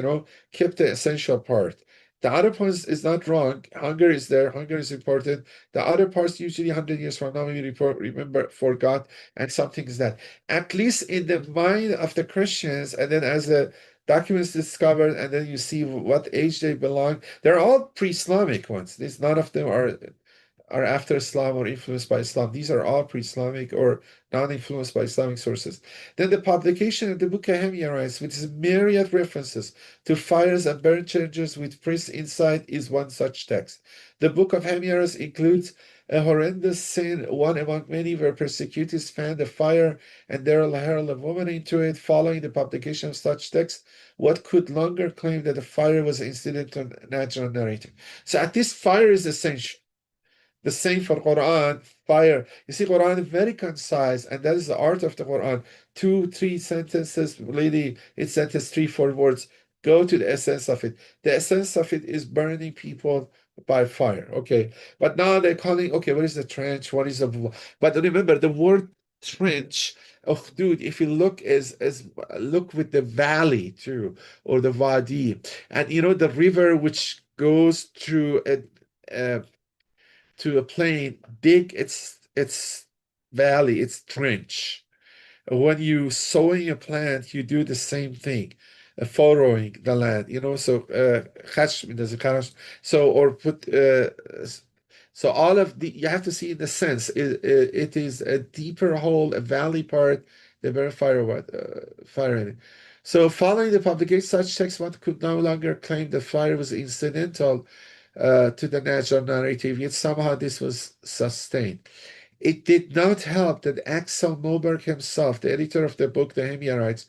keep the essential part. The other part is not wrong. Hunger is there. Hunger is important. The other parts usually 100 years from now we remember, forgot, and something is that. At least in the mind of the Christians, and then as the documents discovered, and then you see what age they belong. They're all pre-Islamic ones. None of them are after Islam or influenced by Islam. These are all pre-Islamic or non-influenced by Islamic sources. Then the publication of the Book of Hemyarites, which is myriad references to fires and burnt churches with priests inside, is one such text. The Book of Hemyarites includes a horrendous sin, one among many where persecutors fanned a fire and there hurled a woman into it. Following the publication of such text, what could longer claim that the fire was incidental natural narrative? So at this fire is essential. The same for Quran, fire. You see, Quran is very concise, and that is the art of the Quran. Two, three sentences, really, it's sentence, three, four words. Go to the essence of it. The essence of it is burning people by fire. Okay. But now they're calling, okay, what is the trench? What is the but remember the word trench, oh dude, if you look as look with the valley too, or the wadi, and the river which goes through a to a plain, dig its valley, its trench. When you sowing a plant, you do the same thing, furrowing the land. So خشم does it so or put so all of the you have to see in the sense it is a deeper hole, a valley part, the very fire in it. So following the publication, such text one could no longer claim the fire was incidental to the natural narrative, yet somehow this was sustained. It did not help that Axel Moberg himself, the editor of the book The Himyarites,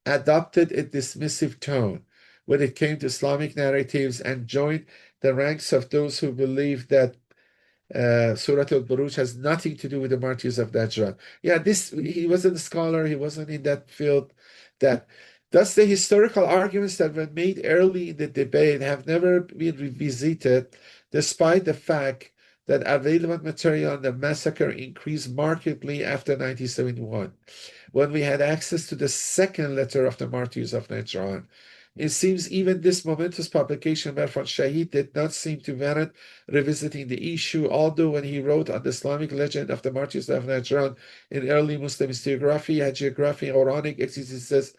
adopted a dismissive tone when it came to Islamic narratives and joined the ranks of those who believed that Surah al-Buruj has nothing to do with the martyrs of Najran. Yeah, he wasn't a scholar, he wasn't in that field. That Thus the historical arguments that were made early in the debate have never been revisited, despite the fact that available material on the massacre increased markedly after 1971, when we had access to the second letter of the martyrs of Najran. It seems even this momentous publication by Farhad Shahid did not seem to warrant revisiting the issue, although when he wrote on the Islamic legend of the martyrs of Najran in early Muslim historiography, hagiography, Quranic exegesis,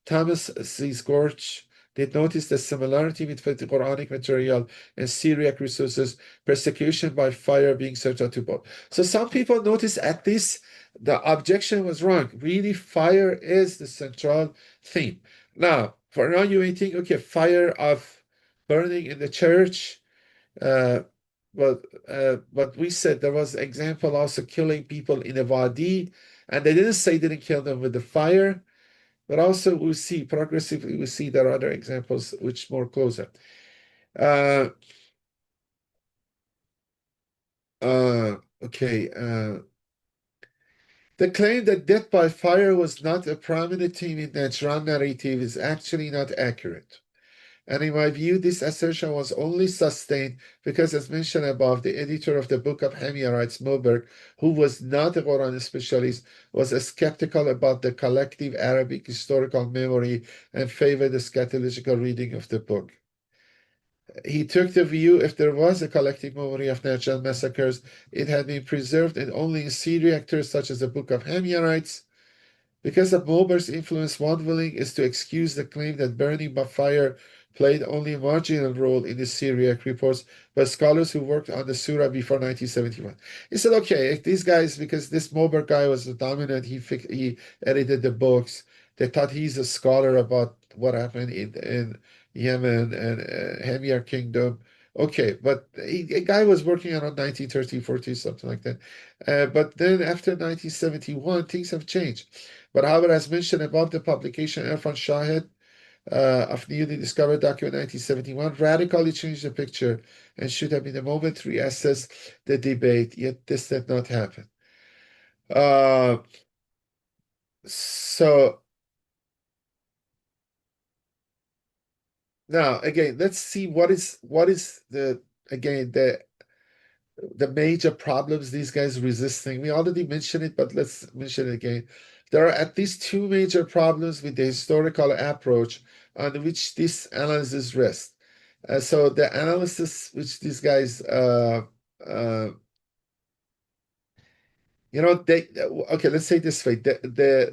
Thomas C. Scorch did notice the similarity between the Quranic material and Syriac resources, persecution by fire being central to both. So some people notice at this the objection was wrong. Really, fire is the central theme. Now, for now, you may think, okay, fire of burning in the church. Uh, but we said there was example also killing people in a wadi, and they didn't kill them with the fire, but also we see progressively we see there are other examples which more closer. Uh, okay. The claim that death by fire was not a prominent theme in the Najran narrative is actually not accurate. And in my view, this assertion was only sustained because, as mentioned above, the editor of the Book of Himyarites, Moberg, who was not a Quran specialist, was skeptical about the collective Arabic historical memory and favored the eschatological reading of the book. He took the view if there was a collective memory of natural massacres, it had been preserved and only in Syriac texts such as the Book of Himyarites. Because of Moberg's influence, one willing is to excuse the claim that burning by fire played only a marginal role in the Syriac reports by scholars who worked on the surah before 1971. He said, okay, if these guys, because this Moberg guy was the dominant, he edited the books. They thought he's a scholar about what happened in Yemen and Himyar Kingdom. Okay, but a guy was working around 1930, 40, something like that. But then after 1971, things have changed. But however, as mentioned above, the publication Irfan Shahid of newly discovered document 1971 radically changed the picture and should have been a moment to reassess the debate, yet this did not happen. Uh, so now again, let's see what is the again the major problems these guys resisting. We already mentioned it, but let's mention it again. There are at least two major problems with the historical approach on which this analysis rests. So the analysis which these guys, uh, they okay. Let's say it this way: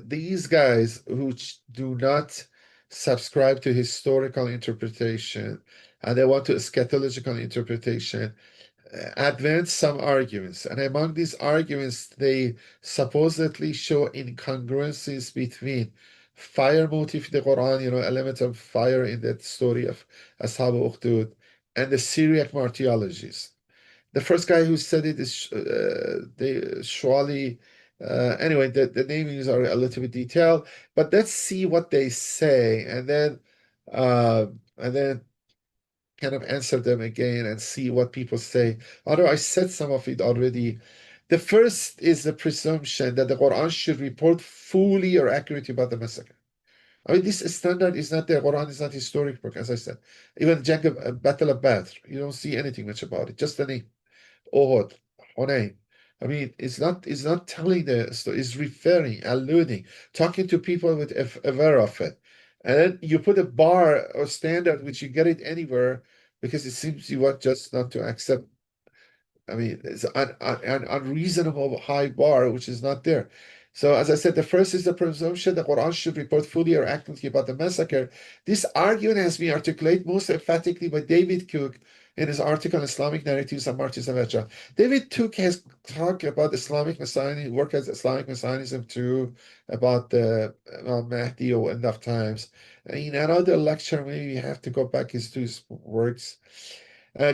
these guys who do not subscribe to historical interpretation and they want to eschatological interpretation advance some arguments, and among these arguments, they supposedly show incongruencies between fire motif in the Quran, element of fire in that story of Ashab al-Ukhdud, and the Syriac martyrologies. The first guy who said it is they Shwali. Anyway, the namings are a little bit detailed, but let's see what they say, and then kind of answer them again and see what people say. Although I said some of it already. The first is the presumption that the Quran should report fully or accurately about the massacre. I mean, this standard is not there. Quran is not a historic book, as I said. Even Battle of Badr, you don't see anything much about it. Just the name. Uhud, Hunayn. I mean, it's not telling the story. It's referring, alluding, talking to people with aware of it. And then you put a bar or standard which you get it anywhere because it seems you want just not to accept. I mean, it's an unreasonable high bar, which is not there. So, as I said, the first is the presumption the Quran should report fully or accurately about the massacre. This argument has been articulated most emphatically by David Cook in his article on Islamic Narratives and Martyrs of Hijrah. David Cook has talked about Islamic Messianism, work as Islamic Messianism too, about the Mahdi or end of times. In another lecture, maybe you have to go back to his works.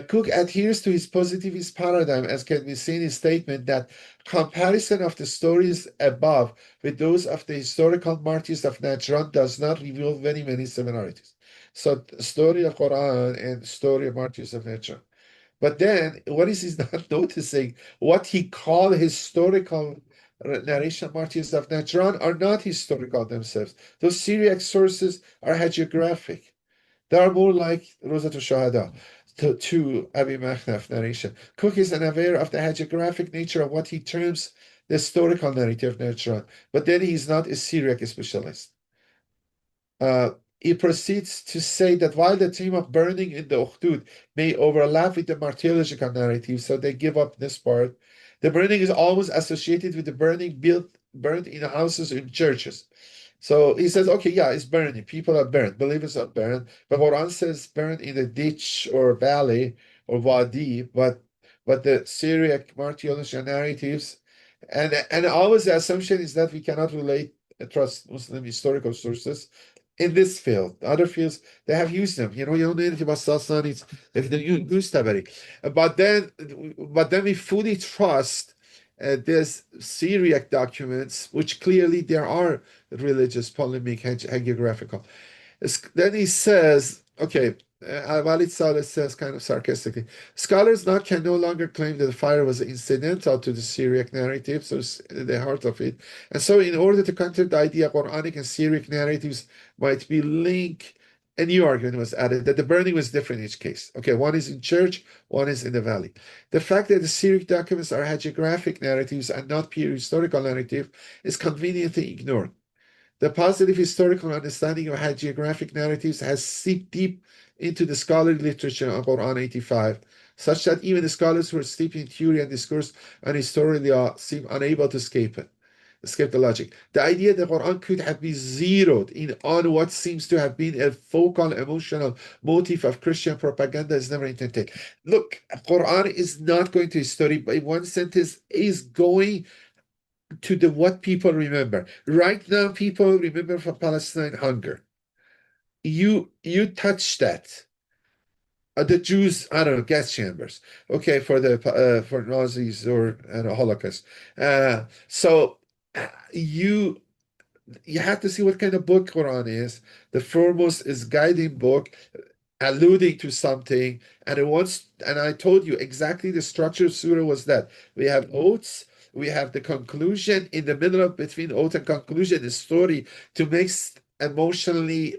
Cook adheres to his positivist paradigm, as can be seen in his statement that comparison of the stories above with those of the historical martyrs of Najran does not reveal very many similarities. So, the story of Quran and story of martyrs of Najran. But then, what is he not noticing? What he called historical narration martyrs of Najran are not historical themselves. Those Syriac sources are hagiographic. They are more like Rosat al-Shahada to Abi Makhnaf narration. Cook is unaware of the hagiographic nature of what he terms the historical narrative of Najran, but then he is not a Syriac specialist. He proceeds to say that while the theme of burning in the Ukhdud may overlap with the martyrological narrative, so they give up this part, the burning is almost associated with the burnt in houses in churches. So he says, okay, yeah, it's burning. People are burned. Believers are burned. But Quran says burned in a ditch or valley or wadi. But the Syriac martyrological narratives, and always the assumption is that we cannot relate trust Muslim historical sources in this field. Other fields, they have used them. You don't know anything about Sassanids if they use Tabari. But then we fully trust there's Syriac documents, which clearly there are religious, polemic, hagiographical. Then he says, okay, Walid Saleh says kind of sarcastically, scholars now can no longer claim that the fire was incidental to the Syriac narrative, so it's the heart of it. And so in order to counter the idea Quranic and Syriac narratives might be linked, a new argument was added that the burning was different in each case. Okay, one is in church, one is in the valley. The fact that the Syriac documents are hagiographic narratives and not pure historical narrative is conveniently ignored. The positive historical understanding of hagiographic narratives has seeped deep into the scholarly literature on Quran 85, such that even the scholars who are steeped in theory and discourse on historia seem unable to escape the logic. The idea that Quran could have been zeroed in on what seems to have been a focal emotional motive of Christian propaganda is never intended. Look, Quran is not going to history, but in one sentence is going to the what people remember. Right now, people remember from Palestine hunger. You touch that. The Jews, I don't know, gas chambers. Okay, for Nazis or Holocaust. So you have to see what kind of book Quran is. The foremost is guiding book, alluding to something, and I told you exactly the structure of surah was that we have oaths, we have the conclusion in the middle of between oath and conclusion, the story to make emotionally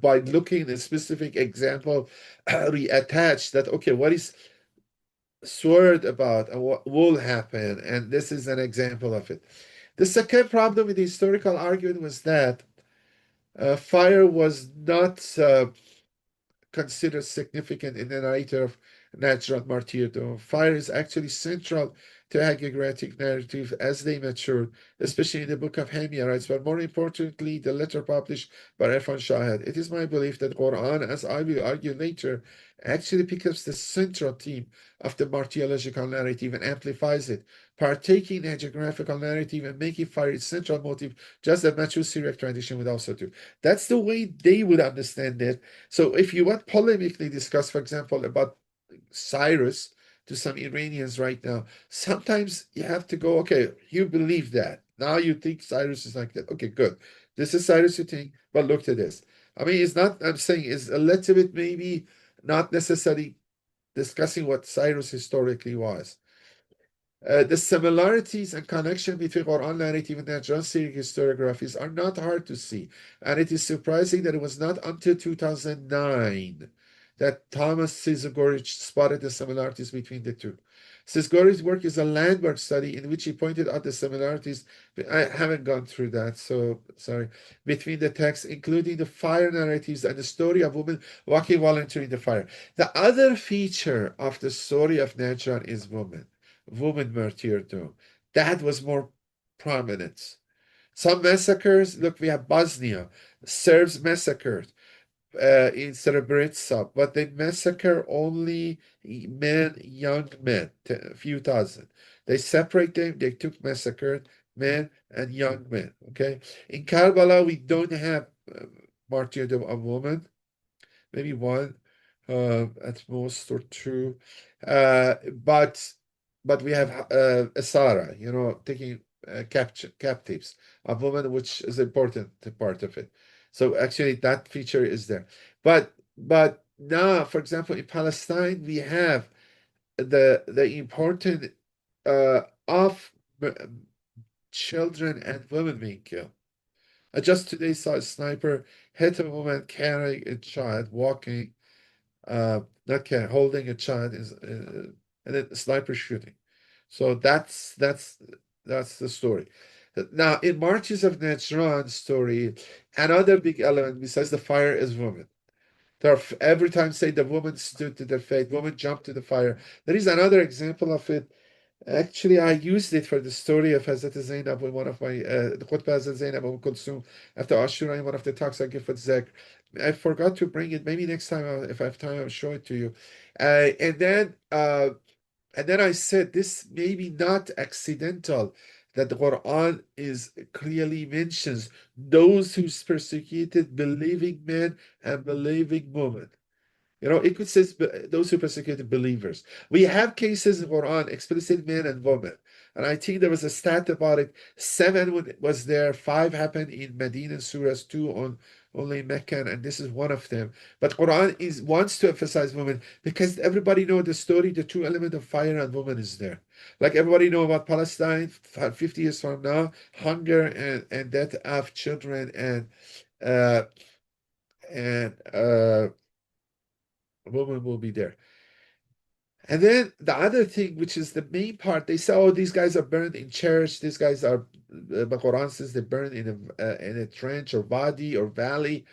by looking at a specific example reattach that okay, what is sweared about and what will happen, and this is an example of it. The second problem with the historical argument was that fire was not considered significant in the narrative of natural martyrdom. Fire is actually central to hagiographic narrative as they matured, especially in the book of Hamiarites, but more importantly, the letter published by Irfan Shahed. It is my belief that Quran, as I will argue later, actually picks up the central theme of the martyrological narrative and amplifies it, partaking the hagiographical narrative and making fire its central motive, just as mature Syriac tradition would also do. That's the way they would understand it. So if you want polemically discuss, for example, about Cyrus to some Iranians right now, sometimes you have to go, okay, you believe that. Now you think Cyrus is like that. Okay, good. This is Cyrus you think, but look to this. I mean, it's not, I'm saying it's a little bit maybe not necessarily discussing what Cyrus historically was. The similarities and connection between Quran narrative and Najran Syriac historiographies are not hard to see, and it is surprising that it was not until 2009 that Thomas Sizagorich spotted the similarities between the two. Sizagorich's work is a landmark study in which he pointed out the similarities. I haven't gone through that, so sorry. Between the texts, including the fire narratives and the story of women walking voluntarily in the fire. The other feature of the story of Najran is woman martyrdom. That was more prominent. Some massacres, look, we have Bosnia, Serbs massacred in Srebrenica, but they massacre only men, young men, a few thousand. They separate them, they took massacred men and young men, okay? In Karbala, we don't have martyrdom of women, maybe one at most or two. But we have Asara, taking captives, a woman, which is important part of it. So actually, that feature is there. But now, for example, in Palestine, we have the important of children and women being killed. I just today saw a sniper hit a woman carrying a child, walking, not carrying, holding a child, and then a sniper shooting. So that's the story. Now, in Marches of Najran story, another big element besides the fire is women. There are, every time say the woman stood to the fate, woman jumped to the fire. There is another example of it. Actually, I used it for the story of Hazrat Zainab in one of my the Khutbah Hazrat Zainab Kulsum after Ashura in one of the talks I give for Zikr. I forgot to bring it. Maybe next time, if I have time, I'll show it to you. And then I said this may be not accidental that the Quran is clearly mentions those who persecuted believing men and believing women. It could say those who persecuted believers. We have cases in Quran, explicit men and women. And I think there was a stat about it. 7 was there, 5 happened in Medina surahs, 2 on only Mecca, and this is one of them. But Quran wants to emphasize women because everybody know the story, the true element of fire and woman is there. Like everybody know about Palestine 50 years from now, hunger and death of children uh, and woman will be there. And then the other thing, which is the main part, they say, oh, these guys are burned in church. These guys are, the Quran says they burned in a trench or wadi or valley.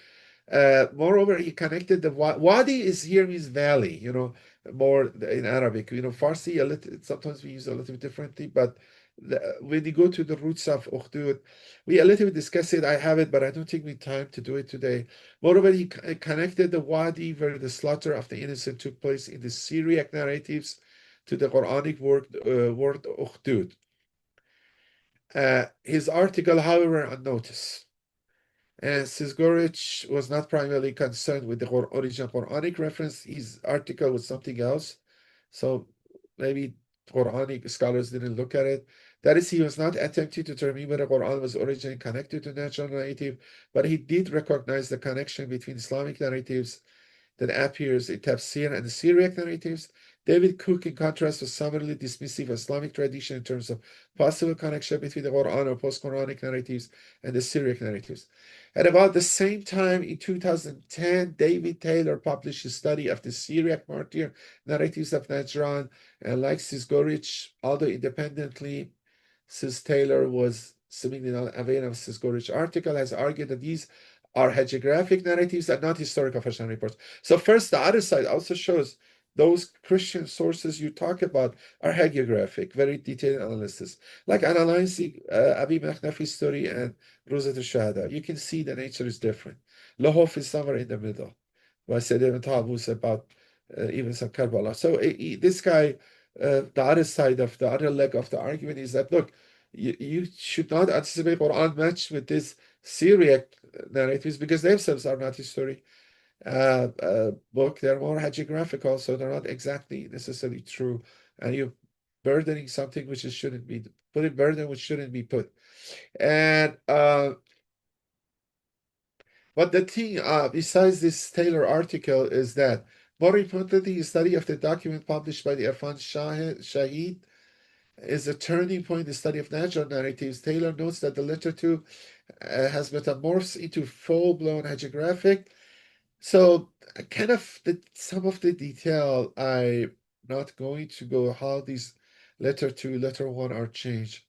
Moreover, he connected the wadi is here means valley, more in Arabic. Farsi, a little, sometimes we use a little bit differently, but when you go to the roots of Ukhdud, we a little bit discuss it. I have it, but I don't think we have time to do it today. Moreover, he connected the wadi where the slaughter of the innocent took place in the Syriac narratives to the Quranic word Ukhdud. His article, however, unnoticed. And Sizgorich was not primarily concerned with the original Quranic reference. His article was something else. So maybe Quranic scholars didn't look at it. That is, he was not attempting to determine whether Quran was originally connected to natural narrative, but he did recognize the connection between Islamic narratives that appears in Tafsir and the Syriac narratives. David Cook, in contrast, was summarily dismissive of Islamic tradition in terms of possible connection between the Quran or post-Quranic narratives and the Syriac narratives. At about the same time, in 2010, David Taylor published a study of the Syriac martyr narratives of Najran, and like Sizgorich, although independently, Taylor was seemingly not aware of Sizgorich's article, has argued that these are hagiographic narratives and not historical first-hand reports. So first, the other side also shows those Christian sources you talk about are hagiographic, very detailed analysis. Like analyzing Abi Makhnafi's story and Ruzat al-Shahada. You can see the nature is different. Lahov is somewhere in the middle. I said even Talmud about even some Karbala. So this guy, the other side of the other leg of the argument is that, look, you should not anticipate Quran match with this Syriac narratives because themselves are not history book. They're more hagiographical, so they're not exactly necessarily true. And you're burdening something which shouldn't be putting burden which shouldn't be put. And but the thing besides this Taylor article is that More importantly, the study of the document published by the Irfan Shahid is a turning point in the study of natural narratives. Taylor notes that the literature has metamorphosed into full-blown hagiographic. So kind of some of the detail I'm not going to go how these letter 2, letter 1 are changed.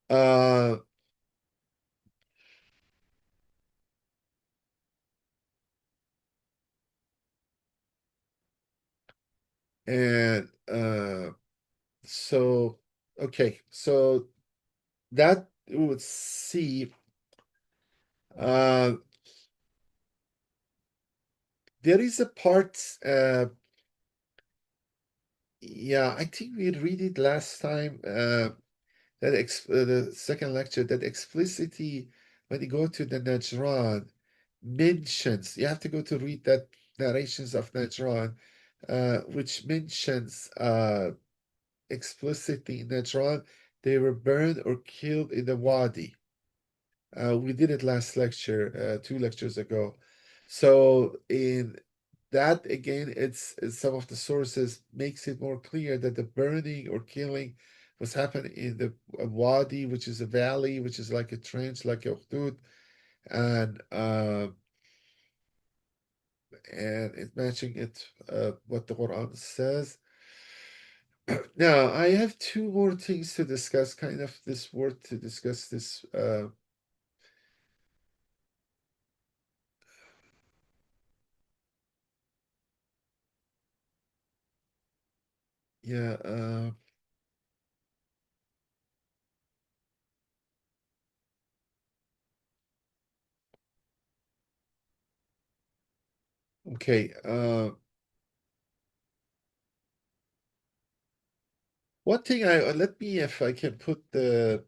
Uh, and so okay, so that we would see uh, there is a part yeah, I think we read it last time the second lecture that explicitly when you go to the Najran mentions you have to go to read that narrations of Najran which mentions explicitly in Najran they were burned or killed in the Wadi. We did it last lecture, 2 lectures ago. So in that again, it's some of the sources makes it more clear that the burning or killing was happening in the Wadi, which is a valley, which is like a trench, like a Ukhdud, and it's matching it what the Quran says. Now I have 2 more things to discuss, kind of this word to discuss this. Yeah. Okay. One thing let me if I can put I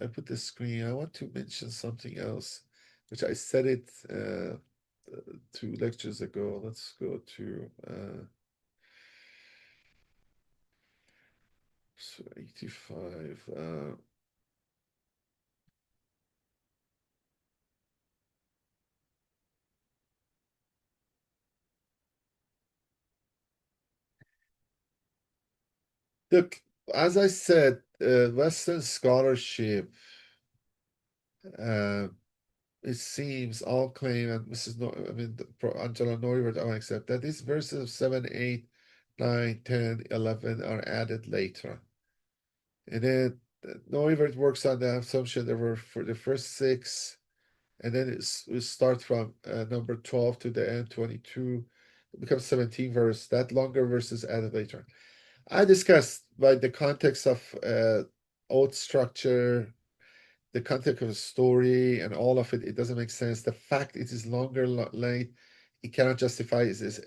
put the screen. I want to mention something else, which I said it 2 lectures ago. Let's go to 85. Look, as I said, Western scholarship, uh, it seems all claim, and Mrs. No, I mean, Angela Neuvert, I accept that these verses of 7, 8, 9, 10, 11 are added later. And then Neuvert works on the assumption there were for the first 6, and then we start from number 12 to the end 22. It becomes 17 verse. That longer verse is added later. I discussed by the context of oath structure, the context of the story, and all of it. It doesn't make sense. The fact it is longer length, it cannot justify is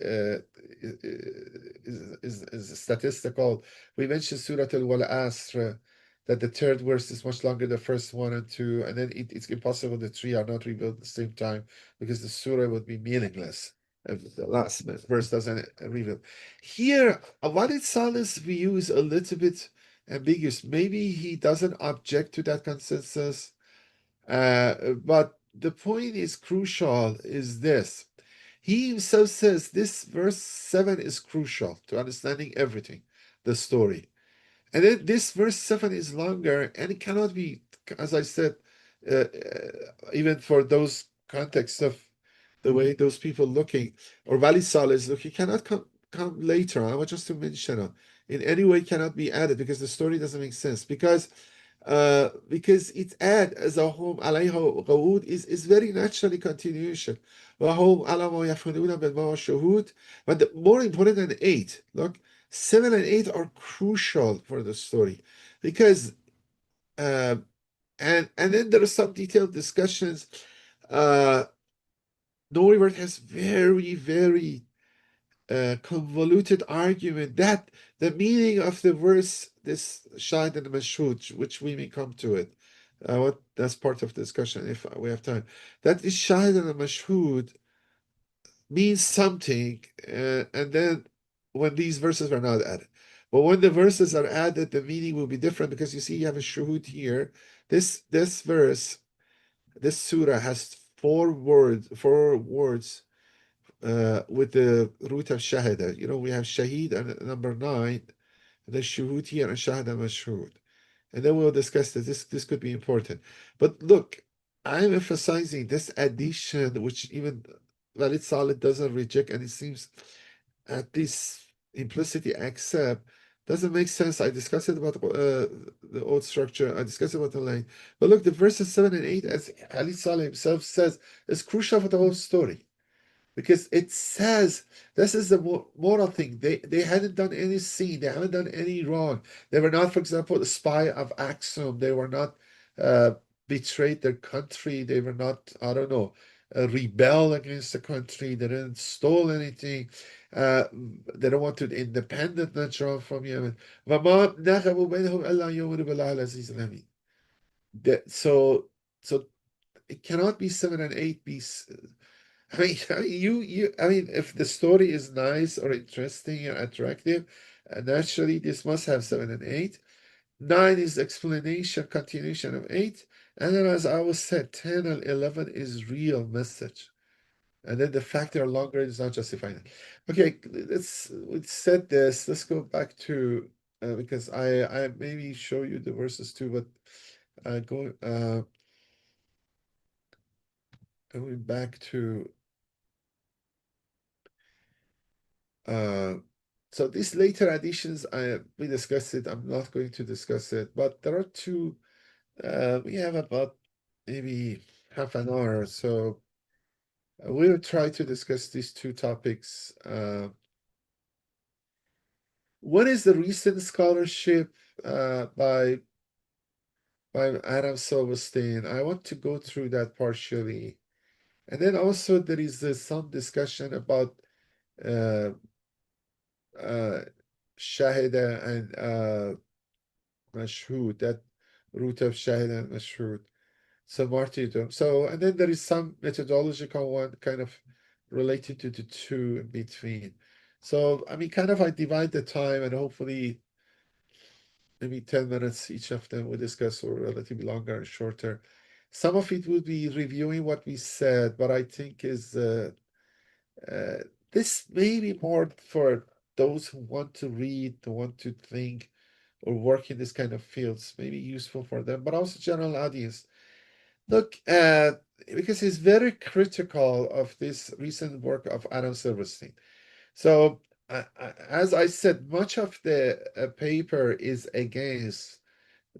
statistical. We mentioned Surah Al Asr that the third verse is much longer than the first 1 and 2, and then it's impossible the 3 are not revealed at the same time because the surah would be meaningless if the last verse doesn't reveal. Here, Walid Salih's view is a little bit ambiguous. Maybe he doesn't object to that consensus, but the point is crucial is this. He himself says this verse 7 is crucial to understanding everything, the story. And then this verse 7 is longer, and it cannot be, as I said, even for those contexts of the way those people looking, or Vali Saleh is looking, cannot come later. I want just to mention in any way cannot be added because the story doesn't make sense. Because it's add as a home alayha qawud is very naturally continuation. وَهُمْ عَلَى مَا يَفْعَلُونَ بِالْمَا شُهُودٌ. But more important than 8, look, 7 and 8 are crucial for the story because uh, and then there are some detailed discussions. Neuwirth has very convoluted argument that the meaning of the verse, this shahid and mashhud, which we may come to it, that's part of the discussion if we have time. That this shahid and mashhud means something, and then when these verses are not added. But when the verses are added, the meaning will be different because you see you have a shuhud here. This verse, this surah has 4 words with the root of shahada. We have shahid and number 9, and then shuhud here and shahada mashhud. And then we'll discuss that this could be important. But look, I'm emphasizing this addition, which even Valid Saleh doesn't reject, and it seems at this implicitly accept, doesn't make sense. I discussed it about the old structure. I discussed it about the line. But look, the verses 7 and 8, as Ali Saleh himself says, is crucial for the whole story. Because it says this is the moral thing. They hadn't done any sin. They haven't done any wrong. They were not, for example, the spy of Axum. They were not uh, betrayed their country. They were not, I don't know, rebel against the country. They didn't stole anything. They don't want to independent Najran from Yemen. وَمَا نَغَمُ بَيْنَهُمْ أَلَّا يُؤْمِنُوا بِاللَّهِ الْعَزِيزِ الْحَمِيدِ. So it cannot be 7 and 8 be I mean, if the story is nice or interesting and attractive, naturally this must have 7 and 8. 9 is explanation, continuation of 8. And then, as I was said, 10 and 11 is real message. And then the fact they're longer is not justifying it. Okay, we said this. Let's go back to, because I maybe show you the verses too, but going back to Uh, so these later additions, we discussed it. I'm not going to discuss it, but there are two. We have about maybe half an hour, so we'll try to discuss these two topics. One is the recent scholarship by Adam Silverstein. I want to go through that partially, and then also there is some discussion about uh, uh, Shahida and Mashhud, that root of Shahid and Mashhud. So martyrdom. So, and then there is some methodological one kind of related to the two in between. So, I mean, kind of I divide the time and hopefully maybe 10 minutes each of them we discuss, or relatively longer and shorter. Some of it will be reviewing what we said, but I think is uh, this may be more for those who want to read, who want to think, or work in this kind of fields, maybe useful for them, but also general audience. Look, because he's very critical of this recent work of Adam Silverstein. So, as I said, much of the paper is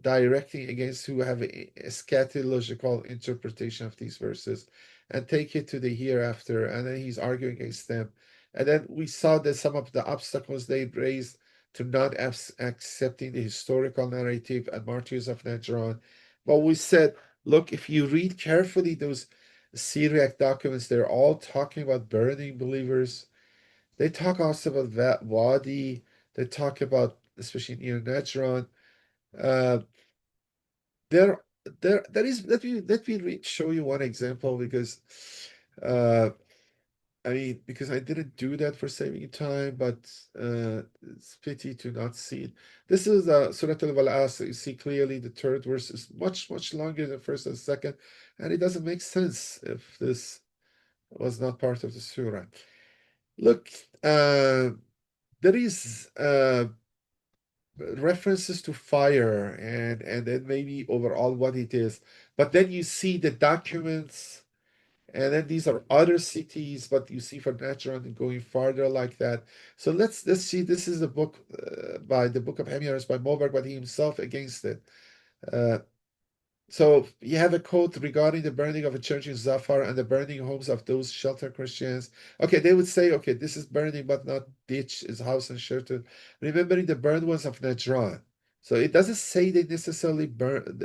directing against who have a eschatological interpretation of these verses and take it to the hereafter, and then he's arguing against them. And then we saw that some of the obstacles they raised to not accepting the historical narrative and martyrs of Najran. But we said, look, if you read carefully those Syriac documents, they're all talking about burning believers. They talk also about Wadi. They talk about, especially near Najran. Uh, there there is, let me show you one example, because uh I mean, because I didn't do that for saving time, but it's pity to not see it. This is Surah Al-Bal'as. You see clearly the third verse is much longer than first and second, and it doesn't make sense if this was not part of the surah. Look, there is references to fire, and then maybe overall what it is, but then you see the documents, and then these are other cities, but you see for Najran going farther like that. So let's see. This is a book by the Book of Hemiras by Moberg, but he himself against it. Uh, so you have a quote regarding the burning of a church in Zafar and the burning homes of those sheltered Christians. Okay, they would say, okay, this is burning, but not ditch, is house and shelter. Remembering the burned ones of Najran. So it doesn't say they necessarily burned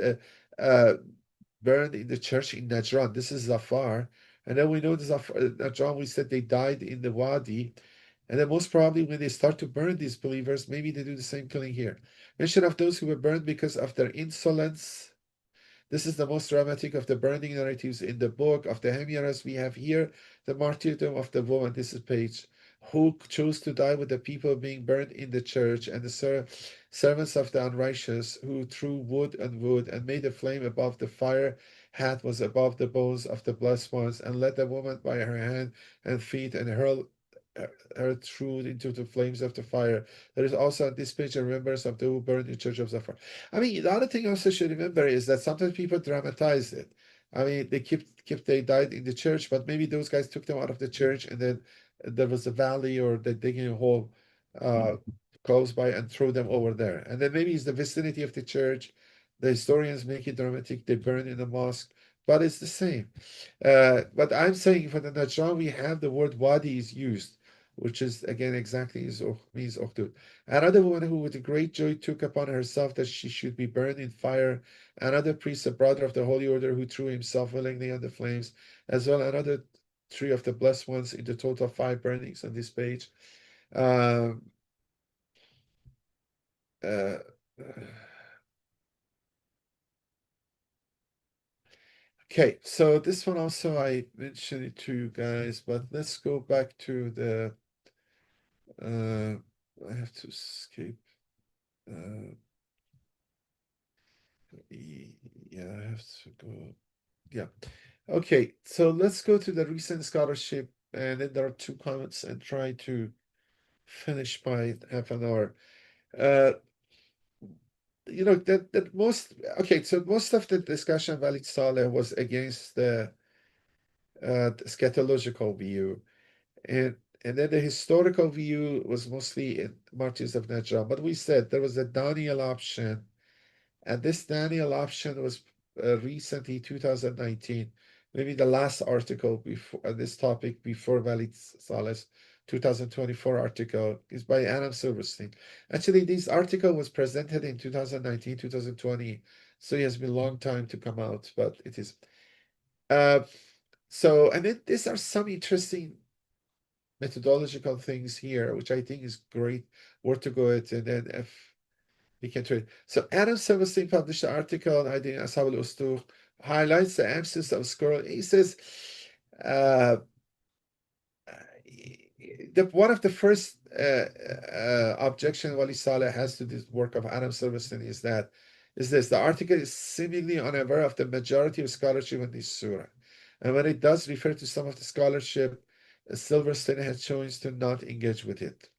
in the church in Najran. This is Zafar. And then we know the Najran, we said they died in the Wadi. And then most probably when they start to burn these believers, maybe they do the same killing here. Mention of those who were burned because of their insolence. This is the most dramatic of the burning narratives in the book of the Hemiras. We have here the martyrdom of the woman. This is page. Who chose to die with the people being burned in the church, and the servants of the unrighteous who threw wood on wood and made a flame above the fire hat was above the bones of the blessed ones, and led the woman by her hand and feet and hurled her through into the flames of the fire. There is also on this page a remembrance of the who burned in church of Zafar. I mean, the other thing also should remember is that sometimes people dramatize it. I mean, they keep they died in the church, but maybe those guys took them out of the church, and then there was a valley or they digging a hole uh, close by and throw them over there. And then maybe it's the vicinity of the church. The historians make it dramatic. They burn in the mosque, but it's the same. But I'm saying for the Najran, we have the word wadi is used, which is again exactly means Ukhdud. Another woman who with great joy took upon herself that she should be burned in fire. Another priest, a brother of the Holy Order, who threw himself willingly on the flames, as well another three of the blessed ones in the total five burnings on this page. Um, uh, okay, so this one also I mentioned it to you guys, but let's go back to the. I have to escape. Uh, yeah, I have to go. Yeah. Okay, so let's go to the recent scholarship, and then there are two comments, and try to finish by half an hour. Uh, that most okay, so most of the discussion Walid Saleh was against the eschatological view, and and then the historical view was mostly in Martyrs of Najran. But we said there was a Daniel option. And this Daniel option was recently 2019, maybe the last article before this topic before Walid Saleh's 2024 article is by Adam Silverstein. Actually, this article was presented in 2019, 2020, so it has been a long time to come out, but it is. Uh, so, and then these are some interesting methodological things here, which I think is great, worth to go at, and then if we can trade. So Adam Silverstein published an article on ID Ashab al-Ukhdud, highlights the absence of scroll. He says uh, one of the first objection Wali Saleh has to this work of Adam Silverstein is this: the article is seemingly unaware of the majority of scholarship in this surah, and when it does refer to some of the scholarship, Silverstein has chosen to not engage with it.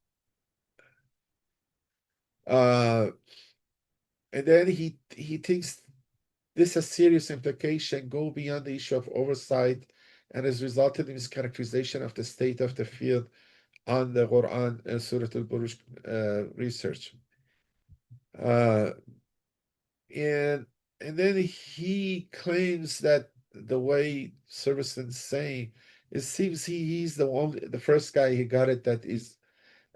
Uh, and then he thinks this has serious implication, go beyond the issue of oversight, and has resulted in his characterization of the state of the field on the Quran and Surah al-Buruj research. Uh, and and then he claims that the way Silverstein's saying, it seems he's the first guy he got it that is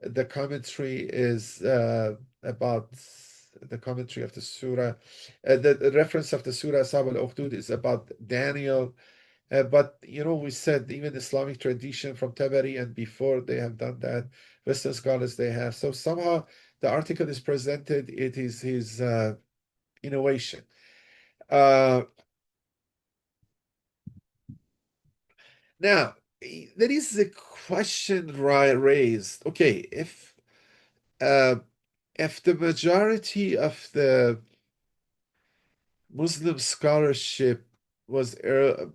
the commentary is about the commentary of the surah. The reference of the surah Ashab al-Ukhdud is about Daniel. But we said even Islamic tradition from Tabari and before they have done that. Western scholars they have. So somehow the article is presented. It is his innovation. Uh, Now there is a question raised. Okay, uh, if the majority of the Muslim scholarship was, the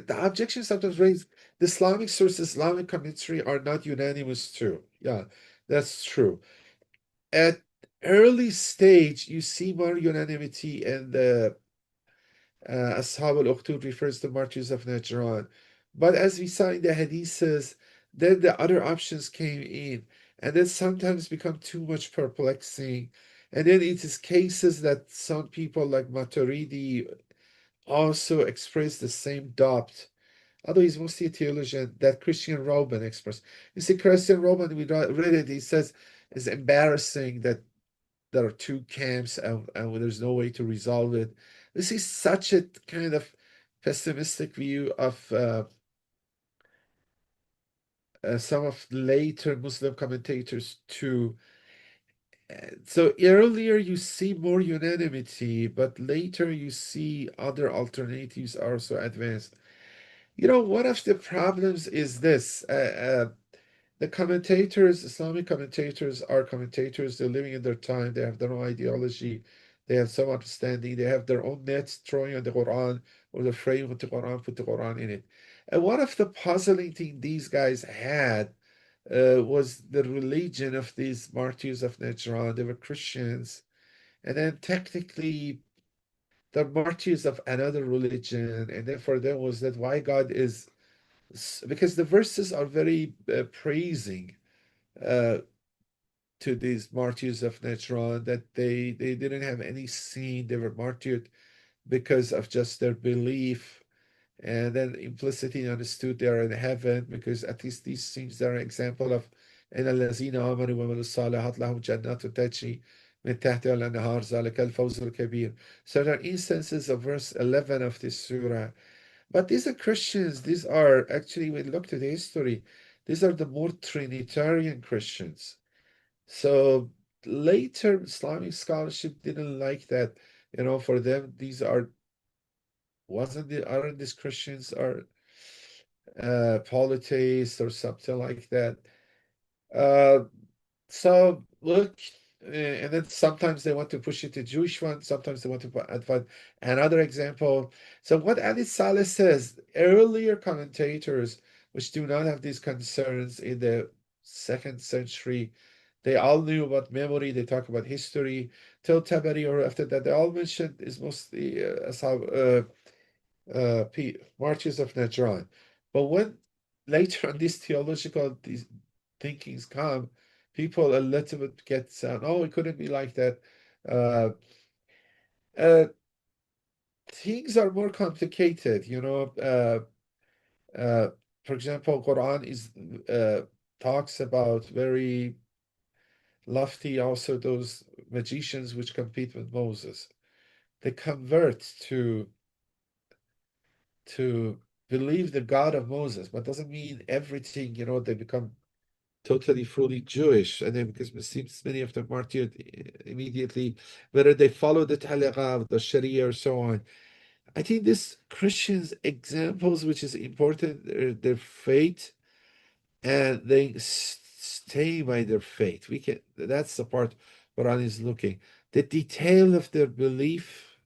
objections sometimes raised, the Islamic sources, Islamic commentary are not unanimous too. Yeah, that's true. At early stage, you see more unanimity in the Ashab al-Ukhdud refers to martyrs of Najran. But as we saw in the hadiths, then the other options came in, and then sometimes become too much perplexing. And then it is cases that some people like Maturidi also express the same doubt, although he's mostly a theologian, that Christian Roman expressed. You see, Christian Roman, we read it, he says it's embarrassing that there are two camps and there's no way to resolve it. This is such a kind of pessimistic view of some of later Muslim commentators too. So earlier you see more unanimity, but later you see other alternatives are so advanced. One of the problems is this. The commentators, Islamic commentators, are commentators. They're living in their time. They have their own ideology. They have some understanding. They have their own nets drawing on the Quran or the frame of the Quran, put the Quran in it. And one of the puzzling things these guys had was the religion of these martyrs of Najran. They were Christians. And then technically, they're martyrs of another religion. And then for them was that why God is, because the verses are very praising uh, to these martyrs of Najran, that they didn't have any sin. They were martyred because of just their belief, and then implicitly understood they are in heaven because at least these things are an example of إن الذين آمنوا وعملوا الصالحات لهم جنات تجري من تحتها الأنهار ذلك الفوز الكبير. So there are instances of verse 11 of this surah. But these are Christians. These are actually, when you look to the history, these are the more Trinitarian Christians. So later Islamic scholarship didn't like that. For them, these are aren't these Christians are polytheists or something like that. Uh, so look, and then sometimes they want to push it to Jewish one, sometimes they want to advance another example. So what Ali Saleh says, earlier commentators, which do not have these concerns in the second century, they all knew about memory, they talk about history, till Tabari or after that, they all mentioned is mostly marches of Najran. But when later on these theological these thinkings come, people a little bit get sound. Oh, it couldn't be like that. Uh, uh, Things are more complicated. Uh, for example, Quran is talks about very lofty also those magicians which compete with Moses. They convert to believe the God of Moses, but doesn't mean everything, they become totally fully Jewish. And then because it seems many of them martyred immediately, whether they follow the Talaqa, the Sharia, or so on. I think this Christians examples, which is important, their faith, and they stay by their faith. That's the part Quran is looking. The detail of their belief.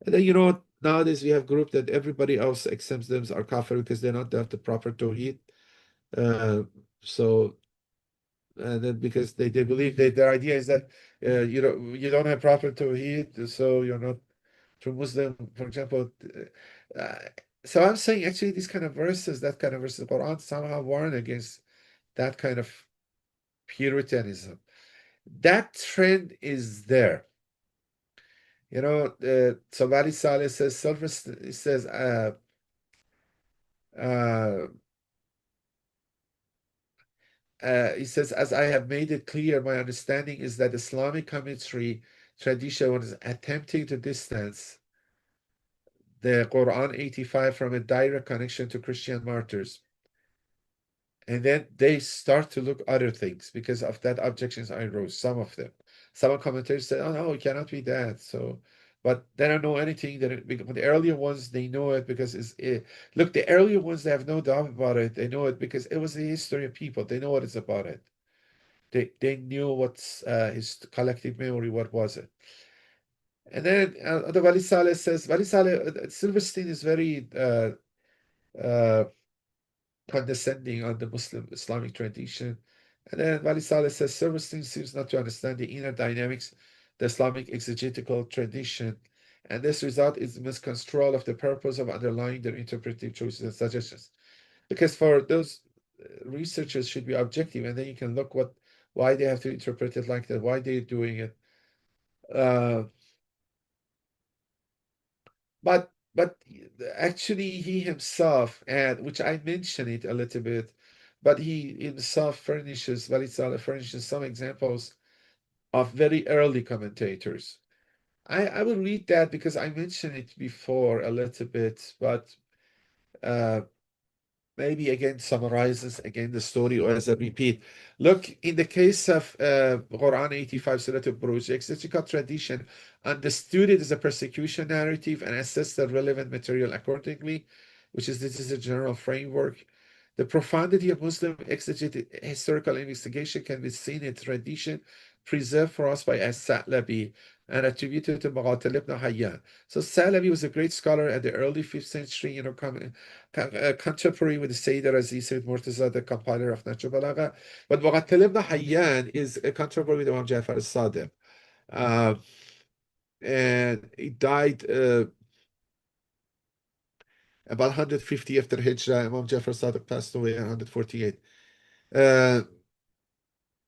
And then, nowadays we have group that everybody else accepts them are kafir because they don't have the proper tawhid. Uh, so and then because they believe that their idea is that you don't have proper tawhid, so you're not true Muslim, for example. Uh, so I'm saying actually these kind of verses, that kind of verses, the Quran somehow warn against that kind of Puritanism. That trend is there. Somebody Saleh says, he says, uh, he says, as I have made it clear, my understanding is that Islamic commentary tradition was attempting to distance the Quran 85 from a direct connection to Christian martyrs. And then they start to look other things because of that objections I rose, some of them. Some commentators said, oh no, it cannot be that. So, but they don't know anything. The earlier ones, they know it because look, the earlier ones, they have no doubt about it. They know it because it was the history of people. They know what it's about it. They knew what's his collective memory, what was it. And then the Wali Saleh says, Wali Saleh, Silverstein is very uh, condescending on the Muslim Islamic tradition. And then Wali Saleh says, Silverstein seems not to understand the inner dynamics, the Islamic exegetical tradition, and this result is misconstrual of the purpose of underlying their interpretive choices and suggestions. Because for those researchers should be objective, and then you can look why they have to interpret it like that, why they're doing it. Uh, but actually he himself, and which I mentioned it a little bit, but he himself furnishes, Valitzala furnishes some examples of very early commentators. I will read that because I mentioned it before a little bit, but uh, maybe again summarizes again the story or as a repeat. Look, in the case of Quran 85 Surah al-Buruj, exegetical tradition understood it as a persecution narrative and assessed the relevant material accordingly, this is a general framework. The profundity of Muslim exegetic historical investigation can be seen in tradition preserved for us by As-Sa'labi and attributed to Muqatil ibn Hayyan. So Salabi was a great scholar at the early 5th century, contemporary with the Sayyid Aziz Sayyid Murtaza, the compiler of Nahj al-Balagha. But Muqatil ibn Hayyan is a contemporary with Imam Ja'far al-Sadiq. And he died about 150 after Hijrah. Imam Ja'far al-Sadiq passed away at 148.